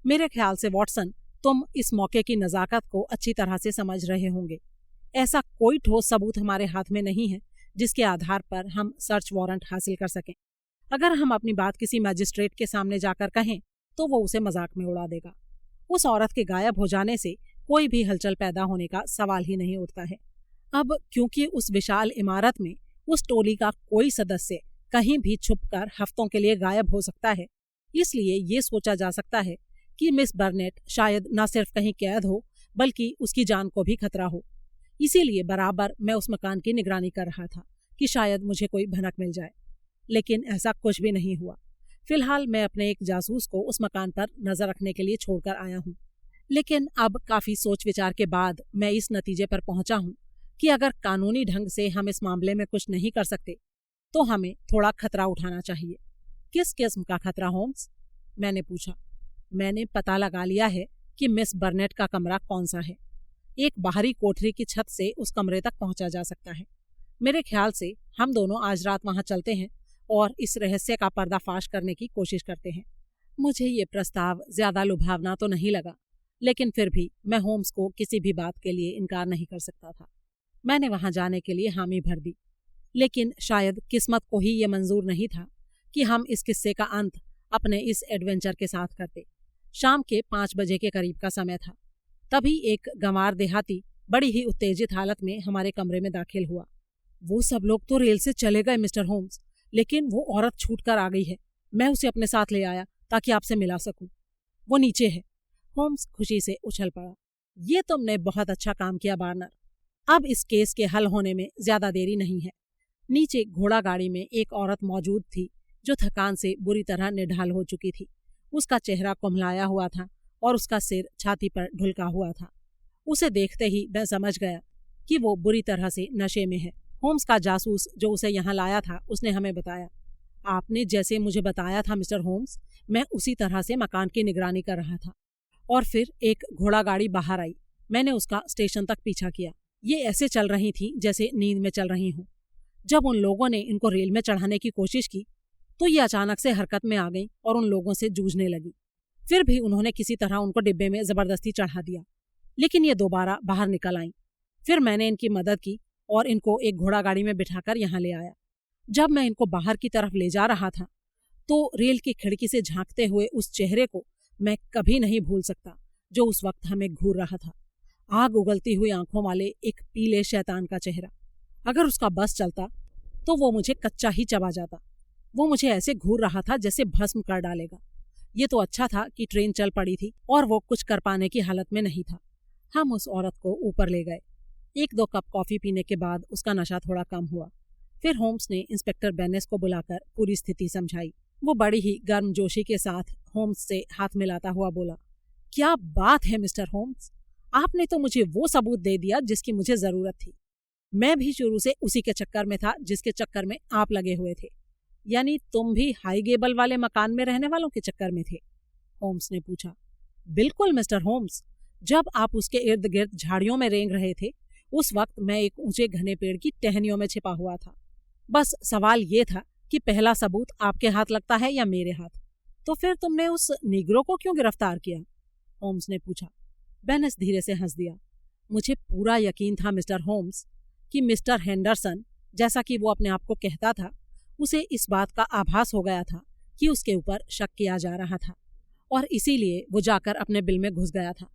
मेरे ख्याल से वॉटसन, तुम इस मौके की नज़ाकत को अच्छी तरह से समझ रहे होंगे। ऐसा कोई ठोस सबूत हमारे हाथ में नहीं है जिसके आधार पर हम सर्च वारंट हासिल कर सकें। अगर हम अपनी बात किसी मैजिस्ट्रेट के सामने जाकर कहें तो वो उसे मजाक में उड़ा देगा। उस औरत के गायब हो जाने से कोई भी हलचल पैदा होने का सवाल ही नहीं उठता है। अब क्योंकि उस विशाल इमारत में उस टोली का कोई सदस्य कहीं भी छुपकर हफ्तों के लिए गायब हो सकता है, इसलिए ये सोचा जा सकता है कि मिस बर्नेट शायद न सिर्फ कहीं कैद हो बल्कि उसकी जान को भी खतरा हो। इसीलिए बराबर मैं उस मकान की निगरानी कर रहा था कि शायद मुझे कोई भनक मिल जाए, लेकिन ऐसा कुछ भी नहीं हुआ। फिलहाल मैं अपने एक जासूस को उस मकान पर नजर रखने के लिए छोड़कर आया हूँ। लेकिन अब काफी सोच विचार के बाद मैं इस नतीजे पर पहुंचा हूँ कि अगर कानूनी ढंग से हम इस मामले में कुछ नहीं कर सकते तो हमें थोड़ा खतरा उठाना चाहिए। किस किस्म का खतरा होम्स? मैंने पूछा। मैंने पता लगा लिया है कि मिस बर्नेट का कमरा कौन सा है। एक बाहरी कोठरी की छत से उस कमरे तक पहुंचा जा सकता है। मेरे ख्याल से हम दोनों आज रात वहां चलते हैं और इस रहस्य का पर्दाफाश करने की कोशिश करते हैं। मुझे ये प्रस्ताव ज्यादा लुभावना तो नहीं लगा, लेकिन फिर भी मैं होम्स को किसी भी बात के लिए इनकार नहीं कर सकता था। मैंने वहां जाने के लिए हामी भर दी, लेकिन शायद किस्मत को ही ये मंजूर नहीं था कि हम इस किस्से का अंत अपने इस एडवेंचर के साथ करते। शाम के 5 बजे के करीब का समय था। तभी एक गंवार देहाती बड़ी ही उत्तेजित हालत में हमारे कमरे में दाखिल हुआ। वो सब लोग तो रेल से चले गए मिस्टर होम्स, लेकिन वो औरत छूट कर आ गई है। मैं उसे अपने साथ ले आया ताकि आपसे मिला सकूं। वो नीचे है। होम्स खुशी से उछल पड़ा। ये तुमने बहुत अच्छा काम किया बार्नर। अब इस केस के हल होने में ज्यादा देरी नहीं है। नीचे घोड़ा गाड़ी में एक औरत मौजूद थी जो थकान से बुरी तरह निढाल हो चुकी थी। उसका चेहरा कुम्हलाया हुआ था और उसका सिर छाती पर ढुलका हुआ था। उसे देखते ही मैं समझ गया कि वो बुरी तरह से नशे में है। होम्स का जासूस जो उसे यहाँ लाया था उसने हमें बताया। आपने जैसे मुझे बताया था मिस्टर होम्स, मैं उसी तरह से मकान की निगरानी कर रहा था। और फिर एक घोड़ा गाड़ी बाहर आई। मैंने उसका स्टेशन तक पीछा किया। ये ऐसे चल रही थी जैसे नींद में चल रही हूँ। जब उन लोगों ने इनको रेल में चढ़ाने की कोशिश की तो ये अचानक से हरकत में आ गई और उन लोगों से जूझने लगी। फिर भी उन्होंने किसी तरह उनको डिब्बे में जबरदस्ती चढ़ा दिया, लेकिन ये दोबारा बाहर निकल आईं। फिर मैंने इनकी मदद की और इनको एक घोड़ा गाड़ी में बिठाकर यहाँ ले आया। जब मैं इनको बाहर की तरफ ले जा रहा था तो रेल की खिड़की से झांकते हुए उस चेहरे को मैं कभी नहीं भूल सकता जो उस वक्त हमें घूर रहा था। आग उगलती हुई आंखों वाले एक पीले शैतान का चेहरा। अगर उसका बस चलता तो वो मुझे कच्चा ही चबा जाता। वो मुझे ऐसे घूर रहा था जैसे भस्म कर डालेगा। ये तो अच्छा था कि ट्रेन चल पड़ी थी और वो कुछ कर पाने की हालत में नहीं था। हम उस औरत को ऊपर ले गए। 1-2 कप कॉफी पीने के बाद उसका नशा थोड़ा कम हुआ। फिर होम्स ने इंस्पेक्टर बेनेस को बुलाकर पूरी स्थिति समझाई। वो बड़ी ही गर्मजोशी के साथ होम्स से हाथ मिलाता हुआ बोला, क्या बात है मिस्टर होम्स, आपने तो मुझे वो सबूत दे दिया जिसकी मुझे जरूरत थी। मैं भी शुरू से उसी के चक्कर में था जिसके चक्कर में आप लगे हुए थे। यानी तुम भी हाई गेबल वाले मकान में रहने वालों के चक्कर में थे? होम्स ने पूछा। बिल्कुल मिस्टर होम्स, जब आप उसके इर्द गिर्द झाड़ियों में रेंग रहे थे उस वक्त मैं एक ऊंचे घने पेड़ की टहनियों में छिपा हुआ था। बस सवाल ये था कि पहला सबूत आपके हाथ लगता है या मेरे हाथ। तो फिर तुमने उस निग्रो को क्यों गिरफ्तार किया? होम्स ने पूछा। बेनेस धीरे से हंस दिया। मुझे पूरा यकीन था मिस्टर होम्स कि मिस्टर हेंडरसन, जैसा कि वो अपने आप को कहता था, उसे इस बात का आभास हो गया था कि उसके ऊपर शक किया जा रहा था और इसीलिए वो जाकर अपने बिल में घुस गया था।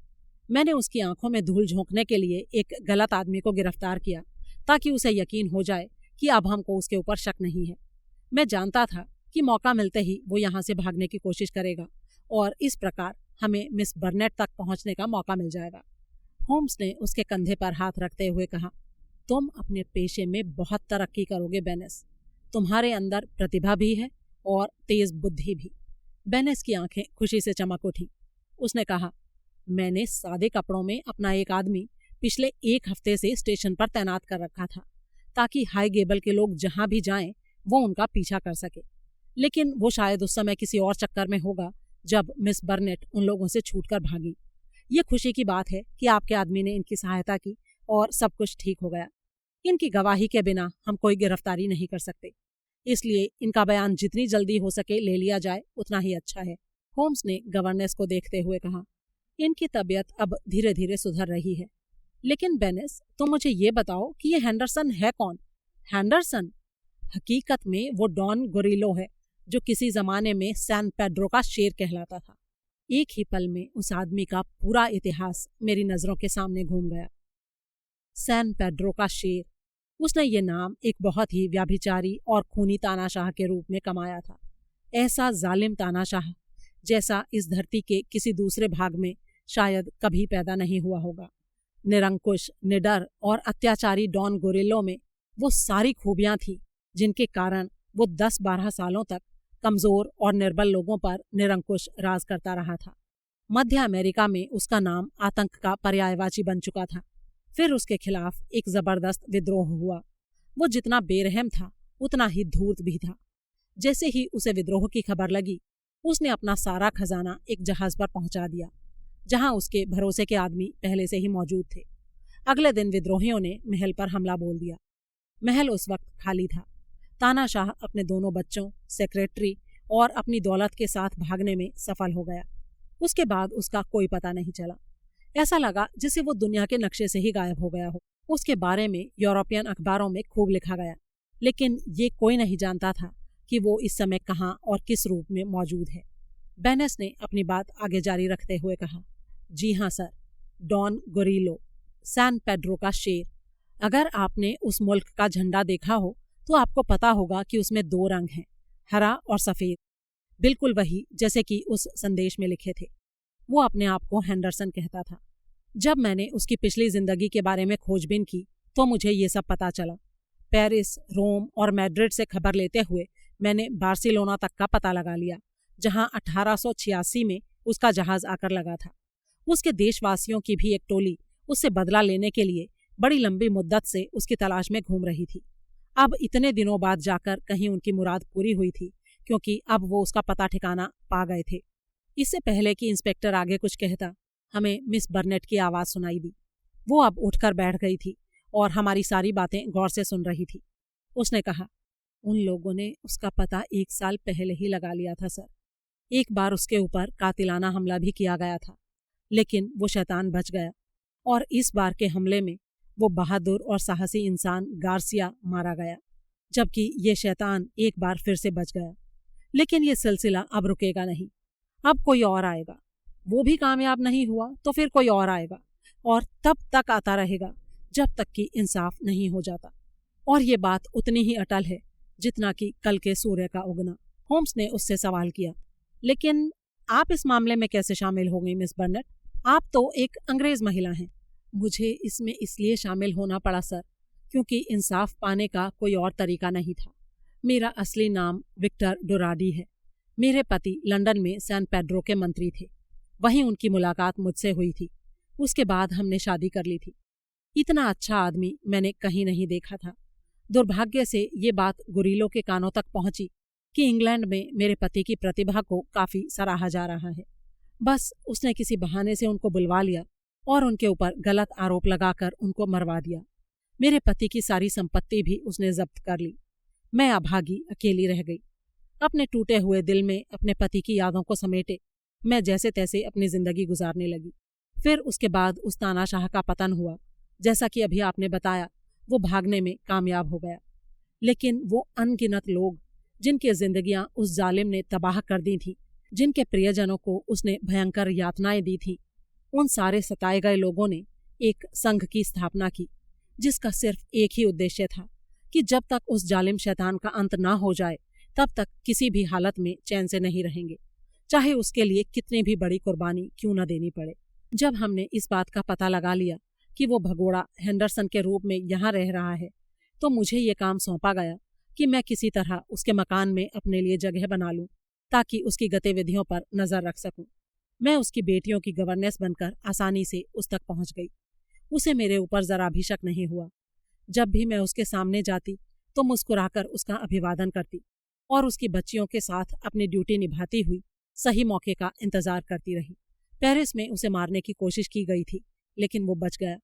मैंने उसकी आंखों में धूल झोंकने के लिए एक गलत आदमी को गिरफ्तार किया ताकि उसे यकीन हो जाए कि अब हमको उसके ऊपर शक नहीं है। मैं जानता था कि मौका मिलते ही वो यहाँ से भागने की कोशिश करेगा और इस प्रकार हमें मिस बर्नेट तक पहुँचने का मौका मिल जाएगा। होम्स ने उसके कंधे पर हाथ रखते हुए कहा, तुम अपने पेशे में बहुत तरक्की करोगे बेनेस। तुम्हारे अंदर प्रतिभा भी है और तेज बुद्धि भी। बेनेस की आंखें खुशी से चमक उठी। उसने कहा, मैंने सादे कपड़ों में अपना एक आदमी पिछले 1 हफ्ते से स्टेशन पर तैनात कर रखा था ताकि हाई गेबल के लोग जहां भी जाएं वो उनका पीछा कर सके। लेकिन वो शायद उस समय किसी और चक्कर में होगा जब मिस बर्नेट उन लोगों से छूटकर भागी। ये खुशी की बात है कि आपके आदमी ने इनकी सहायता की और सब कुछ ठीक हो गया। इनकी गवाही के बिना हम कोई गिरफ्तारी नहीं कर सकते, इसलिए इनका बयान जितनी जल्दी हो सके ले लिया जाए उतना ही अच्छा है। होम्स ने गवर्नेस को देखते हुए कहा, इनकी तबीयत अब धीरे धीरे सुधर रही है। लेकिन बेनेस, तुम मुझे ये बताओ कि ये हेंडरसन है कौन? हेंडरसन हकीकत में वो डॉन गोरिलो है जो किसी जमाने में सैन पेड्रो का शेर कहलाता था। एक ही पल में उस आदमी का पूरा इतिहास मेरी नजरों के सामने घूम गया। सैन पेड्रो का शेर, उसने ये नाम एक बहुत ही व्याभिचारी और खूनी तानाशाह के रूप में कमाया था। ऐसा जालिम तानाशाह जैसा इस धरती के किसी दूसरे भाग में शायद कभी पैदा नहीं हुआ होगा। निरंकुश, निडर और अत्याचारी डॉन गोरिल्लो में वो सारी खूबियां थीं जिनके कारण वो 10-12 सालों तक कमजोर और निर्बल लोगों पर निरंकुश राज करता रहा था। मध्य अमेरिका में उसका नाम आतंक का पर्यायवाची बन चुका था। फिर उसके खिलाफ एक जबरदस्त विद्रोह हुआ। वो जितना बेरहम था उतना ही धूर्त भी था। जैसे ही उसे विद्रोह की खबर लगी, उसने अपना सारा खजाना एक जहाज पर पहुंचा दिया जहां उसके भरोसे के आदमी पहले से ही मौजूद थे। अगले दिन विद्रोहियों ने महल पर हमला बोल दिया। महल उस वक्त खाली था। तानाशाह अपने दोनों बच्चों, सेक्रेटरी और अपनी दौलत के साथ भागने में सफल हो गया। उसके बाद उसका कोई पता नहीं चला। ऐसा लगा जिसे वो दुनिया के नक्शे से ही गायब हो गया हो। उसके बारे में यूरोपियन अखबारों में खूब लिखा गया, लेकिन ये कोई नहीं जानता था कि वो इस समय कहाँ और किस रूप में मौजूद है। बेनेस ने अपनी बात आगे जारी रखते हुए कहा, जी हाँ सर, डॉन गोरिलो, सैन पेड्रो का शेर। अगर आपने उस मुल्क का झंडा देखा हो तो आपको पता होगा कि उसमें 2 रंग हैं, हरा और सफ़ेद, बिल्कुल वही जैसे कि उस संदेश में लिखे थे। वो अपने आप को हेंडरसन कहता था। जब मैंने उसकी पिछली जिंदगी के बारे में खोजबीन की तो मुझे ये सब पता चला। पेरिस, रोम और मैड्रिड से खबर लेते हुए मैंने बार्सिलोना तक का पता लगा लिया, जहां 1886 में उसका जहाज आकर लगा था। उसके देशवासियों की भी एक टोली उससे बदला लेने के लिए बड़ी लंबी मुद्दत से उसकी तलाश में घूम रही थी। अब इतने दिनों बाद जाकर कहीं उनकी मुराद पूरी हुई थी, क्योंकि अब वो उसका पता ठिकाना पा गए थे। इससे पहले कि इंस्पेक्टर आगे कुछ कहता, हमें मिस बर्नेट की आवाज़ सुनाई दी। वो अब उठकर बैठ गई थी और हमारी सारी बातें गौर से सुन रही थी। उसने कहा, उन लोगों ने उसका पता 1 साल पहले ही लगा लिया था सर। एक बार उसके ऊपर कातिलाना हमला भी किया गया था, लेकिन वो शैतान बच गया और इस बार के हमले में वो बहादुर और साहसी इंसान गार्सिया मारा गया, जबकि ये शैतान एक बार फिर से बच गया। लेकिन ये सिलसिला अब रुकेगा नहीं। अब कोई और आएगा। वो भी कामयाब नहीं हुआ तो फिर कोई और आएगा और तब तक आता रहेगा जब तक कि इंसाफ नहीं हो जाता। और ये बात उतनी ही अटल है जितना कि कल के सूर्य का उगना। होम्स ने उससे सवाल किया, लेकिन आप इस मामले में कैसे शामिल हो गई मिस बर्नेट? आप तो एक अंग्रेज महिला हैं। मुझे इसमें इसलिए शामिल होना पड़ा सर, क्योंकि इंसाफ पाने का कोई और तरीका नहीं था। मेरा असली नाम विक्टर डोराडी है। मेरे पति लंदन में सैन पेड्रो के मंत्री थे। वहीं उनकी मुलाकात मुझसे हुई थी। उसके बाद हमने शादी कर ली थी। इतना अच्छा आदमी मैंने कहीं नहीं देखा था। दुर्भाग्य से ये बात गुरीलों के कानों तक पहुंची कि इंग्लैंड में मेरे पति की प्रतिभा को काफी सराहा जा रहा है। बस उसने किसी बहाने से उनको बुलवा लिया और उनके ऊपर गलत आरोप लगाकर उनको मरवा दिया। मेरे पति की सारी संपत्ति भी उसने जब्त कर ली। मैं अभागी अकेली रह गई। अपने टूटे हुए दिल में अपने पति की यादों को समेटे मैं जैसे तैसे अपनी जिंदगी गुजारने लगी। फिर उसके बाद उस तानाशाह का पतन हुआ। जैसा कि अभी आपने बताया, वो भागने में कामयाब हो गया। लेकिन वो अनगिनत लोग जिनकी जिंदगियां उस जालिम ने तबाह कर दी थीं, जिनके प्रियजनों को उसने भयंकर यातनाएं दी थीं, उन सारे सताए गए लोगों ने एक संघ की स्थापना की, जिसका सिर्फ एक ही उद्देश्य था कि जब तक उस जालिम शैतान का अंत ना हो जाए तब तक किसी भी हालत में चैन से नहीं रहेंगे, चाहे उसके लिए कितनी भी बड़ी कुर्बानी क्यों न देनी पड़े। जब हमने इस बात का पता लगा लिया कि वो भगोड़ा हेंडरसन के रूप में यहाँ रह रहा है, तो मुझे ये काम सौंपा गया कि मैं किसी तरह उसके मकान में अपने लिए जगह बना लूं ताकि उसकी गतिविधियों पर नजर रख सकूं। मैं उसकी बेटियों की गवर्नेस बनकर आसानी से उस तक पहुंच गई। उसे मेरे ऊपर जरा भी शक नहीं हुआ। जब भी मैं उसके सामने जाती तो मुस्कुराकर उसका अभिवादन करती और उसकी बच्चियों के साथ अपनी ड्यूटी निभाती हुई सही मौके का इंतजार करती रही। पेरिस में उसे मारने की कोशिश की गई थी, लेकिन वो बच गया।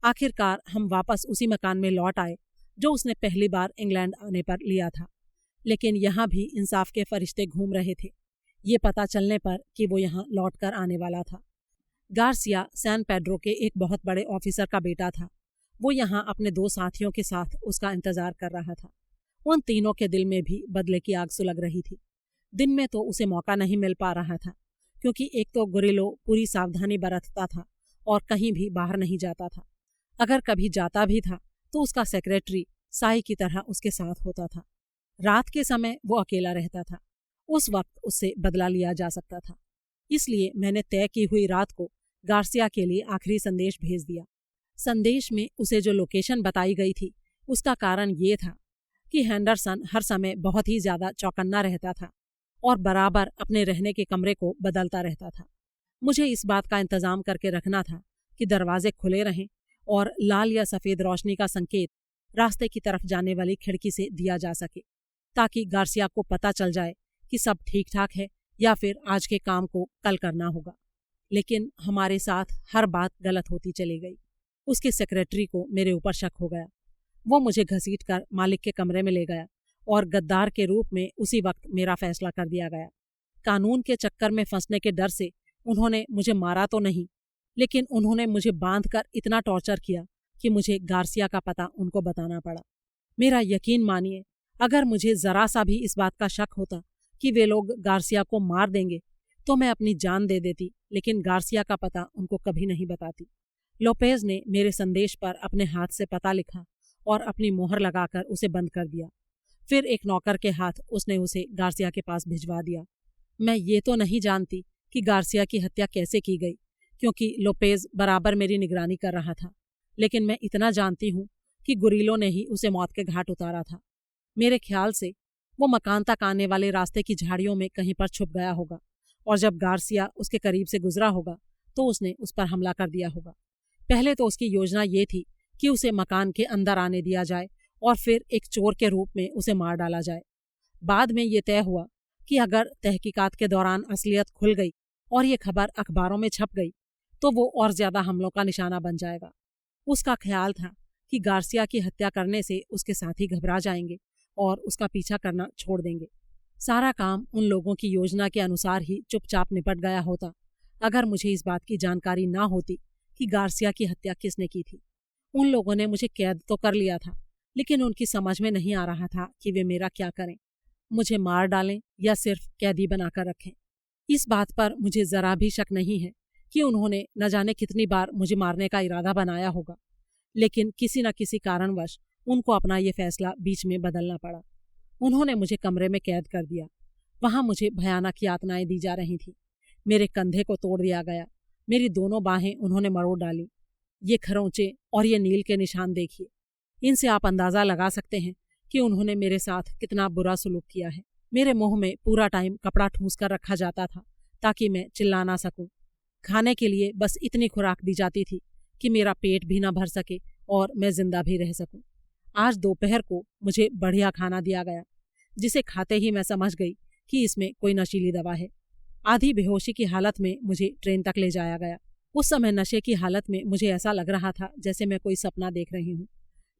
आखिरकार हम वापस उसी मकान में लौट आए जो उसने पहली बार इंग्लैंड आने पर लिया था। लेकिन यहाँ भी इंसाफ के फरिश्ते घूम रहे थे, ये पता चलने पर कि वो यहाँ लौटकर आने वाला था। गार्सिया सैन पेड्रो के एक बहुत बड़े ऑफिसर का बेटा था। वो यहाँ अपने 2 साथियों के साथ उसका इंतजार कर रहा था। उन तीनों के दिल में भी बदले की आग सुलग रही थी। दिन में तो उसे मौका नहीं मिल पा रहा था, क्योंकि एक तो गुरिल्लो पूरी सावधानी बरतता था और कहीं भी बाहर नहीं जाता था। अगर कभी जाता भी था तो उसका सेक्रेटरी साई की तरह उसके साथ होता था। रात के समय वो अकेला रहता था। उस वक्त उससे बदला लिया जा सकता था। इसलिए मैंने तय की हुई रात को गार्सिया के लिए आखिरी संदेश भेज दिया। संदेश में उसे जो लोकेशन बताई गई थी उसका कारण ये था कि हेंडरसन हर समय बहुत ही ज्यादा चौकन्ना रहता था और बराबर अपने रहने के कमरे को बदलता रहता था। मुझे इस बात का इंतजाम करके रखना था कि दरवाजे खुले रहें और लाल या सफ़ेद रोशनी का संकेत रास्ते की तरफ जाने वाली खिड़की से दिया जा सके, ताकि गार्सिया को पता चल जाए कि सब ठीक ठाक है या फिर आज के काम को कल करना होगा। लेकिन हमारे साथ हर बात गलत होती चली गई। उसके सेक्रेटरी को मेरे ऊपर शक हो गया। वो मुझे घसीटकर मालिक के कमरे में ले गया और गद्दार के रूप में उसी वक्त मेरा फैसला कर दिया गया। कानून के चक्कर में फंसने के डर से उन्होंने मुझे मारा तो नहीं, लेकिन उन्होंने मुझे बांधकर इतना टॉर्चर किया कि मुझे गार्सिया का पता उनको बताना पड़ा। मेरा यकीन मानिए, अगर मुझे जरा सा भी इस बात का शक होता कि वे लोग गार्सिया को मार देंगे तो मैं अपनी जान दे देती, लेकिन गार्सिया का पता उनको कभी नहीं बताती। लोपेज ने मेरे संदेश पर अपने हाथ से पता लिखा और अपनी मोहर लगाकर उसे बंद कर दिया। फिर एक नौकर के हाथ उसने उसे गार्सिया के पास भिजवा दिया। मैं ये तो नहीं जानती कि गार्सिया की हत्या कैसे की गई, क्योंकि लोपेज बराबर मेरी निगरानी कर रहा था, लेकिन मैं इतना जानती हूँ कि गुरिल्लो ने ही उसे मौत के घाट उतारा था। मेरे ख्याल से वो मकान तक आने वाले रास्ते की झाड़ियों में कहीं पर छुप गया होगा और जब गार्सिया उसके करीब से गुजरा होगा तो उसने उस पर हमला कर दिया होगा। पहले तो उसकी योजना ये थी कि उसे मकान के अंदर आने दिया जाए और फिर एक चोर के रूप में उसे मार डाला जाए। बाद में ये तय हुआ कि अगर तहकीकात के दौरान असलियत खुल गई और ये खबर अखबारों में छप गई तो वो और ज्यादा हमलों का निशाना बन जाएगा। उसका ख्याल था कि गार्सिया की हत्या करने से उसके साथी घबरा जाएंगे और उसका पीछा करना छोड़ देंगे। सारा काम उन लोगों की योजना के अनुसार ही चुपचाप निपट गया होता अगर मुझे इस बात की जानकारी ना होती कि गार्सिया की हत्या किसने की थी। उन लोगों ने मुझे कैद तो कर लिया था, लेकिन उनकी समझ में नहीं आ रहा था कि वे मेरा क्या करें, मुझे मार डालें या सिर्फ कैदी बनाकर रखें। इस बात पर मुझे जरा भी शक नहीं है कि उन्होंने न जाने कितनी बार मुझे मारने का इरादा बनाया होगा, लेकिन किसी न किसी कारणवश उनको अपना ये फैसला बीच में बदलना पड़ा। उन्होंने मुझे कमरे में कैद कर दिया। वहां मुझे भयानक यातनाएं दी जा रही थी। मेरे कंधे को तोड़ दिया गया। मेरी दोनों बाहें उन्होंने मरोड़ डाली। ये खरोंचे और ये नील के निशान देखिए। इनसे आप अंदाजा लगा सकते हैं कि उन्होंने मेरे साथ कितना बुरा सलूक किया है। मेरे मुंह में पूरा टाइम कपड़ा ठूंस कर रखा जाता था ताकि मैं चिल्ला ना सकूं। खाने के लिए बस इतनी खुराक दी जाती थी कि मेरा पेट भी ना भर सके और मैं जिंदा भी रह सकूं। आज दोपहर को मुझे बढ़िया खाना दिया गया, जिसे खाते ही मैं समझ गई कि इसमें कोई नशीली दवा है। आधी बेहोशी की हालत में मुझे ट्रेन तक ले जाया गया। उस समय नशे की हालत में मुझे ऐसा लग रहा था जैसे मैं कोई सपना देख रही हूँ,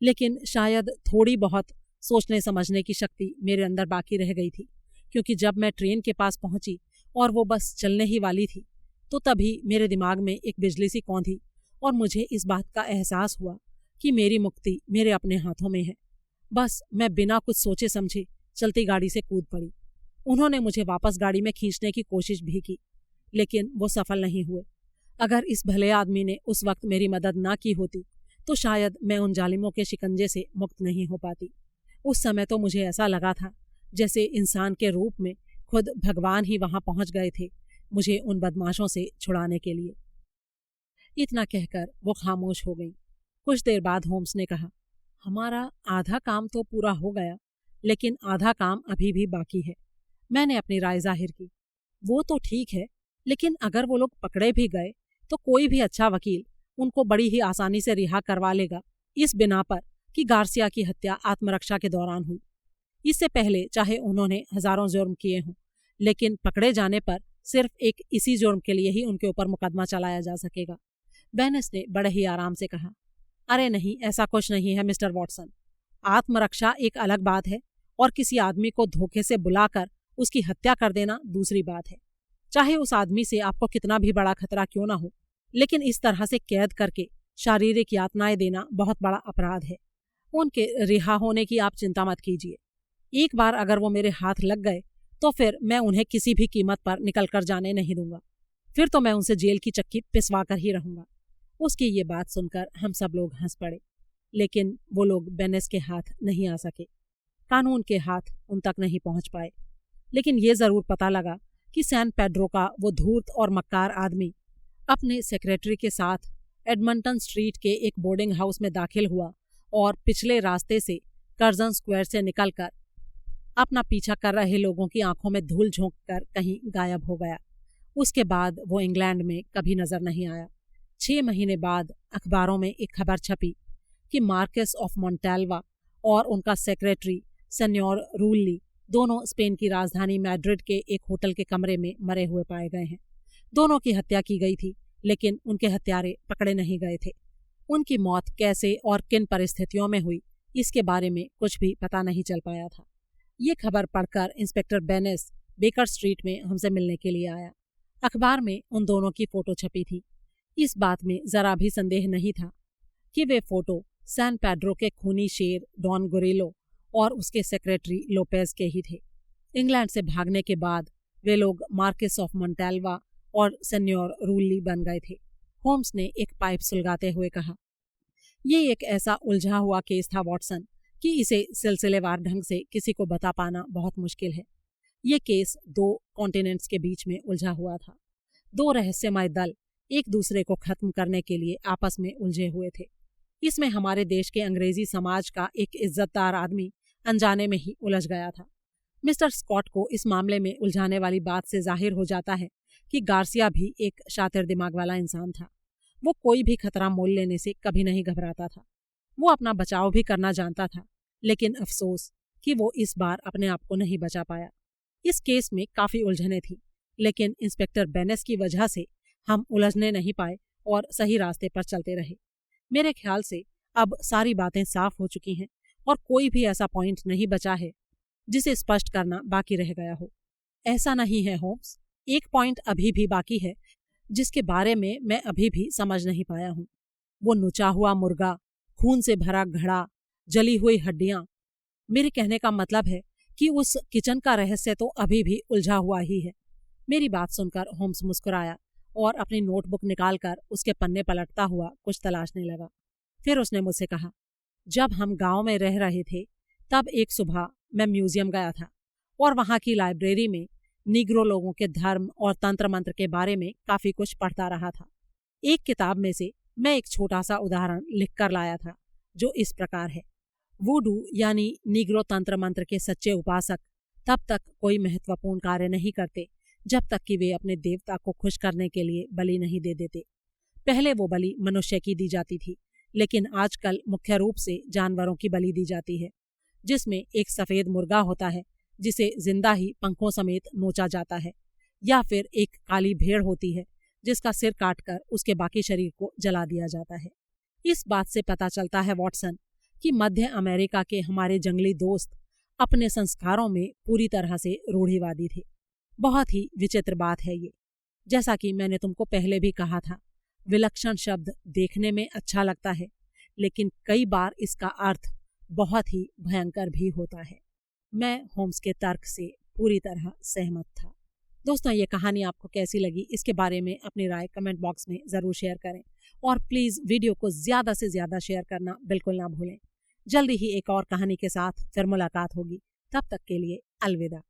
लेकिन शायद थोड़ी बहुत सोचने समझने की शक्ति मेरे अंदर बाकी रह गई थी, क्योंकि जब मैं ट्रेन के पास पहुंची और वो बस चलने ही वाली थी तो तभी मेरे दिमाग में एक बिजली सी कौंधी और मुझे इस बात का एहसास हुआ कि मेरी मुक्ति मेरे अपने हाथों में है। बस मैं बिना कुछ सोचे समझे चलती गाड़ी से कूद पड़ी। उन्होंने मुझे वापस गाड़ी में खींचने की कोशिश भी की, लेकिन वो सफल नहीं हुए। अगर इस भले आदमी ने उस वक्त मेरी मदद ना की होती तो शायद मैं उन जालिमों के शिकंजे से मुक्त नहीं हो पाती। उस समय तो मुझे ऐसा लगा था जैसे इंसान के रूप में खुद भगवान ही वहां पहुंच गए थे मुझे उन बदमाशों से छुड़ाने के लिए। इतना कहकर वो खामोश हो गई। कुछ देर बाद होम्स ने कहा, हमारा आधा काम तो पूरा हो गया, लेकिन आधा काम अभी भी बाकी है। मैंने अपनी राय जाहिर की। वो तो ठीक है, लेकिन अगर वो लोग पकड़े भी गए तो कोई भी अच्छा वकील उनको बड़ी ही आसानी से रिहा करवा लेगा, इस बिना पर कि गार्सिया की हत्या आत्मरक्षा के दौरान हुई। इससे पहले चाहे उन्होंने हजारों जुर्म किए हों, लेकिन पकड़े जाने पर सिर्फ एक इसी जुर्म के लिए ही उनके ऊपर मुकदमा चलाया जा सकेगा। बेनेस ने बड़े ही आराम से कहा, अरे नहीं, ऐसा कुछ नहीं है मिस्टर वॉटसन। आत्मरक्षा एक अलग बात है और किसी आदमी को धोखे से बुलाकर उसकी हत्या कर देना दूसरी बात है। चाहे उस आदमी से आपको कितना भी बड़ा खतरा क्यों ना हो, लेकिन इस तरह से कैद करके शारीरिक यातनाएं देना बहुत बड़ा अपराध है। उनके रिहा होने की आप चिंता मत कीजिए। एक बार अगर वो मेरे हाथ लग गए तो फिर मैं उन्हें किसी भी कीमत पर निकल कर जाने नहीं दूंगा। फिर तो मैं उनसे जेल की चक्की पिसवा कर ही रहूंगा। उसकी ये बात सुनकर हम सब लोग हंस पड़े, लेकिन वो लोग बेनेस के हाथ नहीं आ सके। कानून के हाथ उन तक नहीं पहुंच पाए। लेकिन ये जरूर पता लगा कि सैन पेड्रो का वो धूर्त और मक्कार आदमी अपने सेक्रेटरी के साथ एडमंटन स्ट्रीट के एक बोर्डिंग हाउस में दाखिल हुआ और पिछले रास्ते से कर्जन स्क्वायर से निकलकर अपना पीछा कर रहे लोगों की आंखों में धूल झोंक कर कहीं गायब हो गया। उसके बाद वो इंग्लैंड में कभी नजर नहीं आया। 6 महीने बाद अखबारों में एक खबर छपी कि मार्केस ऑफ मोंटाल्वा और उनका सेक्रेटरी सेन्योर रूल्ली दोनों स्पेन की राजधानी मैड्रिड के एक होटल के कमरे में मरे हुए पाए गए हैं। दोनों की हत्या की गई थी, लेकिन उनके हत्यारे पकड़े नहीं गए थे। उनकी मौत कैसे और किन परिस्थितियों में हुई, इसके बारे में कुछ भी पता नहीं चल पाया था। ये खबर पढ़कर इंस्पेक्टर बेनेस बेकर स्ट्रीट में हमसे मिलने के लिए आया। अखबार में उन दोनों की फोटो छपी थी। इस बात में जरा भी संदेह नहीं था कि वे फोटो सैन पेड्रो के खूनी शेर डॉन गोरेलो और उसके सेक्रेटरी लोपेज के ही थे। इंग्लैंड से भागने के बाद वे लोग मार्केस ऑफ मोंटाल्वा और सेन्योर रूल्ली बन गए थे। होम्स ने एक पाइप सुलगाते हुए कहा, ये एक ऐसा उलझा हुआ केस था वॉटसन कि इसे सिलसिलेवार ढंग से किसी को बता पाना बहुत मुश्किल है। ये केस 2 कॉन्टिनेंट्स के बीच में उलझा हुआ था। 2 रहस्यमय दल एक दूसरे को खत्म करने के लिए आपस में उलझे हुए थे। इसमें हमारे देश के अंग्रेजी समाज का एक इज्जतदार आदमी अनजाने में ही उलझ गया था। मिस्टर स्कॉट को इस मामले में उलझाने वाली बात से जाहिर हो जाता है कि गार्सिया भी एक शातिर दिमाग वाला इंसान था। वो कोई भी खतरा मोल लेने से कभी नहीं घबराता था। वो अपना बचाव भी करना जानता था, लेकिन अफसोस कि वो इस बार अपने आप को नहीं बचा पाया। इस केस में काफी उलझने थी, लेकिन इंस्पेक्टर बेनेस की वजह से हम उलझने नहीं पाए और सही रास्ते पर चलते रहे। मेरे ख्याल से अब सारी बातें साफ हो चुकी हैं और कोई भी ऐसा पॉइंट नहीं बचा है जिसे स्पष्ट करना बाकी रह गया हो। ऐसा नहीं है होम्स, एक पॉइंट अभी भी बाकी है जिसके बारे में मैं अभी भी समझ नहीं पाया हूँ। वो नुचा हुआ मुर्गा, खून से भरा घड़ा, जली हुई हड्डियां। मेरे कहने का मतलब है कि उस किचन का रहस्य तो अभी भी उलझा हुआ ही है। मेरी बात सुनकर होम्स मुस्कुराया और अपनी नोटबुक निकालकर उसके पन्ने पलटता हुआ कुछ तलाशने लगा। फिर उसने मुझसे कहा, जब हम गांव में रह रहे थे तब एक सुबह मैं म्यूजियम गया था और वहां की लाइब्रेरी में निग्रो लोगों के धर्म और तंत्र मंत्र के बारे में काफी कुछ पढ़ता रहा था। एक किताब में से मैं एक छोटा सा उदाहरण लिख कर लाया था जो इस प्रकार है। वुडू यानी निग्रो तंत्र मंत्र के सच्चे उपासक तब तक कोई महत्वपूर्ण कार्य नहीं करते जब तक कि वे अपने देवता को खुश करने के लिए बलि नहीं दे देते। पहले वो बलि मनुष्य की दी जाती थी, लेकिन आजकल मुख्य रूप से जानवरों की बलि दी जाती है, जिसमें एक सफेद मुर्गा होता है जिसे जिंदा ही पंखों समेत नोचा जाता है, या फिर एक काली भेड़ होती है जिसका सिर काटकर उसके बाकी शरीर को जला दिया जाता है। इस बात से पता चलता है वॉटसन कि मध्य अमेरिका के हमारे जंगली दोस्त अपने संस्कारों में पूरी तरह से रूढ़िवादी थे। बहुत ही विचित्र बात है ये। जैसा कि मैंने तुमको पहले भी कहा था, विलक्षण शब्द देखने में अच्छा लगता है, लेकिन कई बार इसका अर्थ बहुत ही भयंकर भी होता है। मैं होम्स के तर्क से पूरी तरह सहमत था। दोस्तों, ये कहानी आपको कैसी लगी इसके बारे में अपनी राय कमेंट बॉक्स में ज़रूर शेयर करें और प्लीज़ वीडियो को ज़्यादा से ज़्यादा शेयर करना बिल्कुल ना भूलें। जल्दी ही एक और कहानी के साथ फिर मुलाकात होगी। तब तक के लिए अलविदा।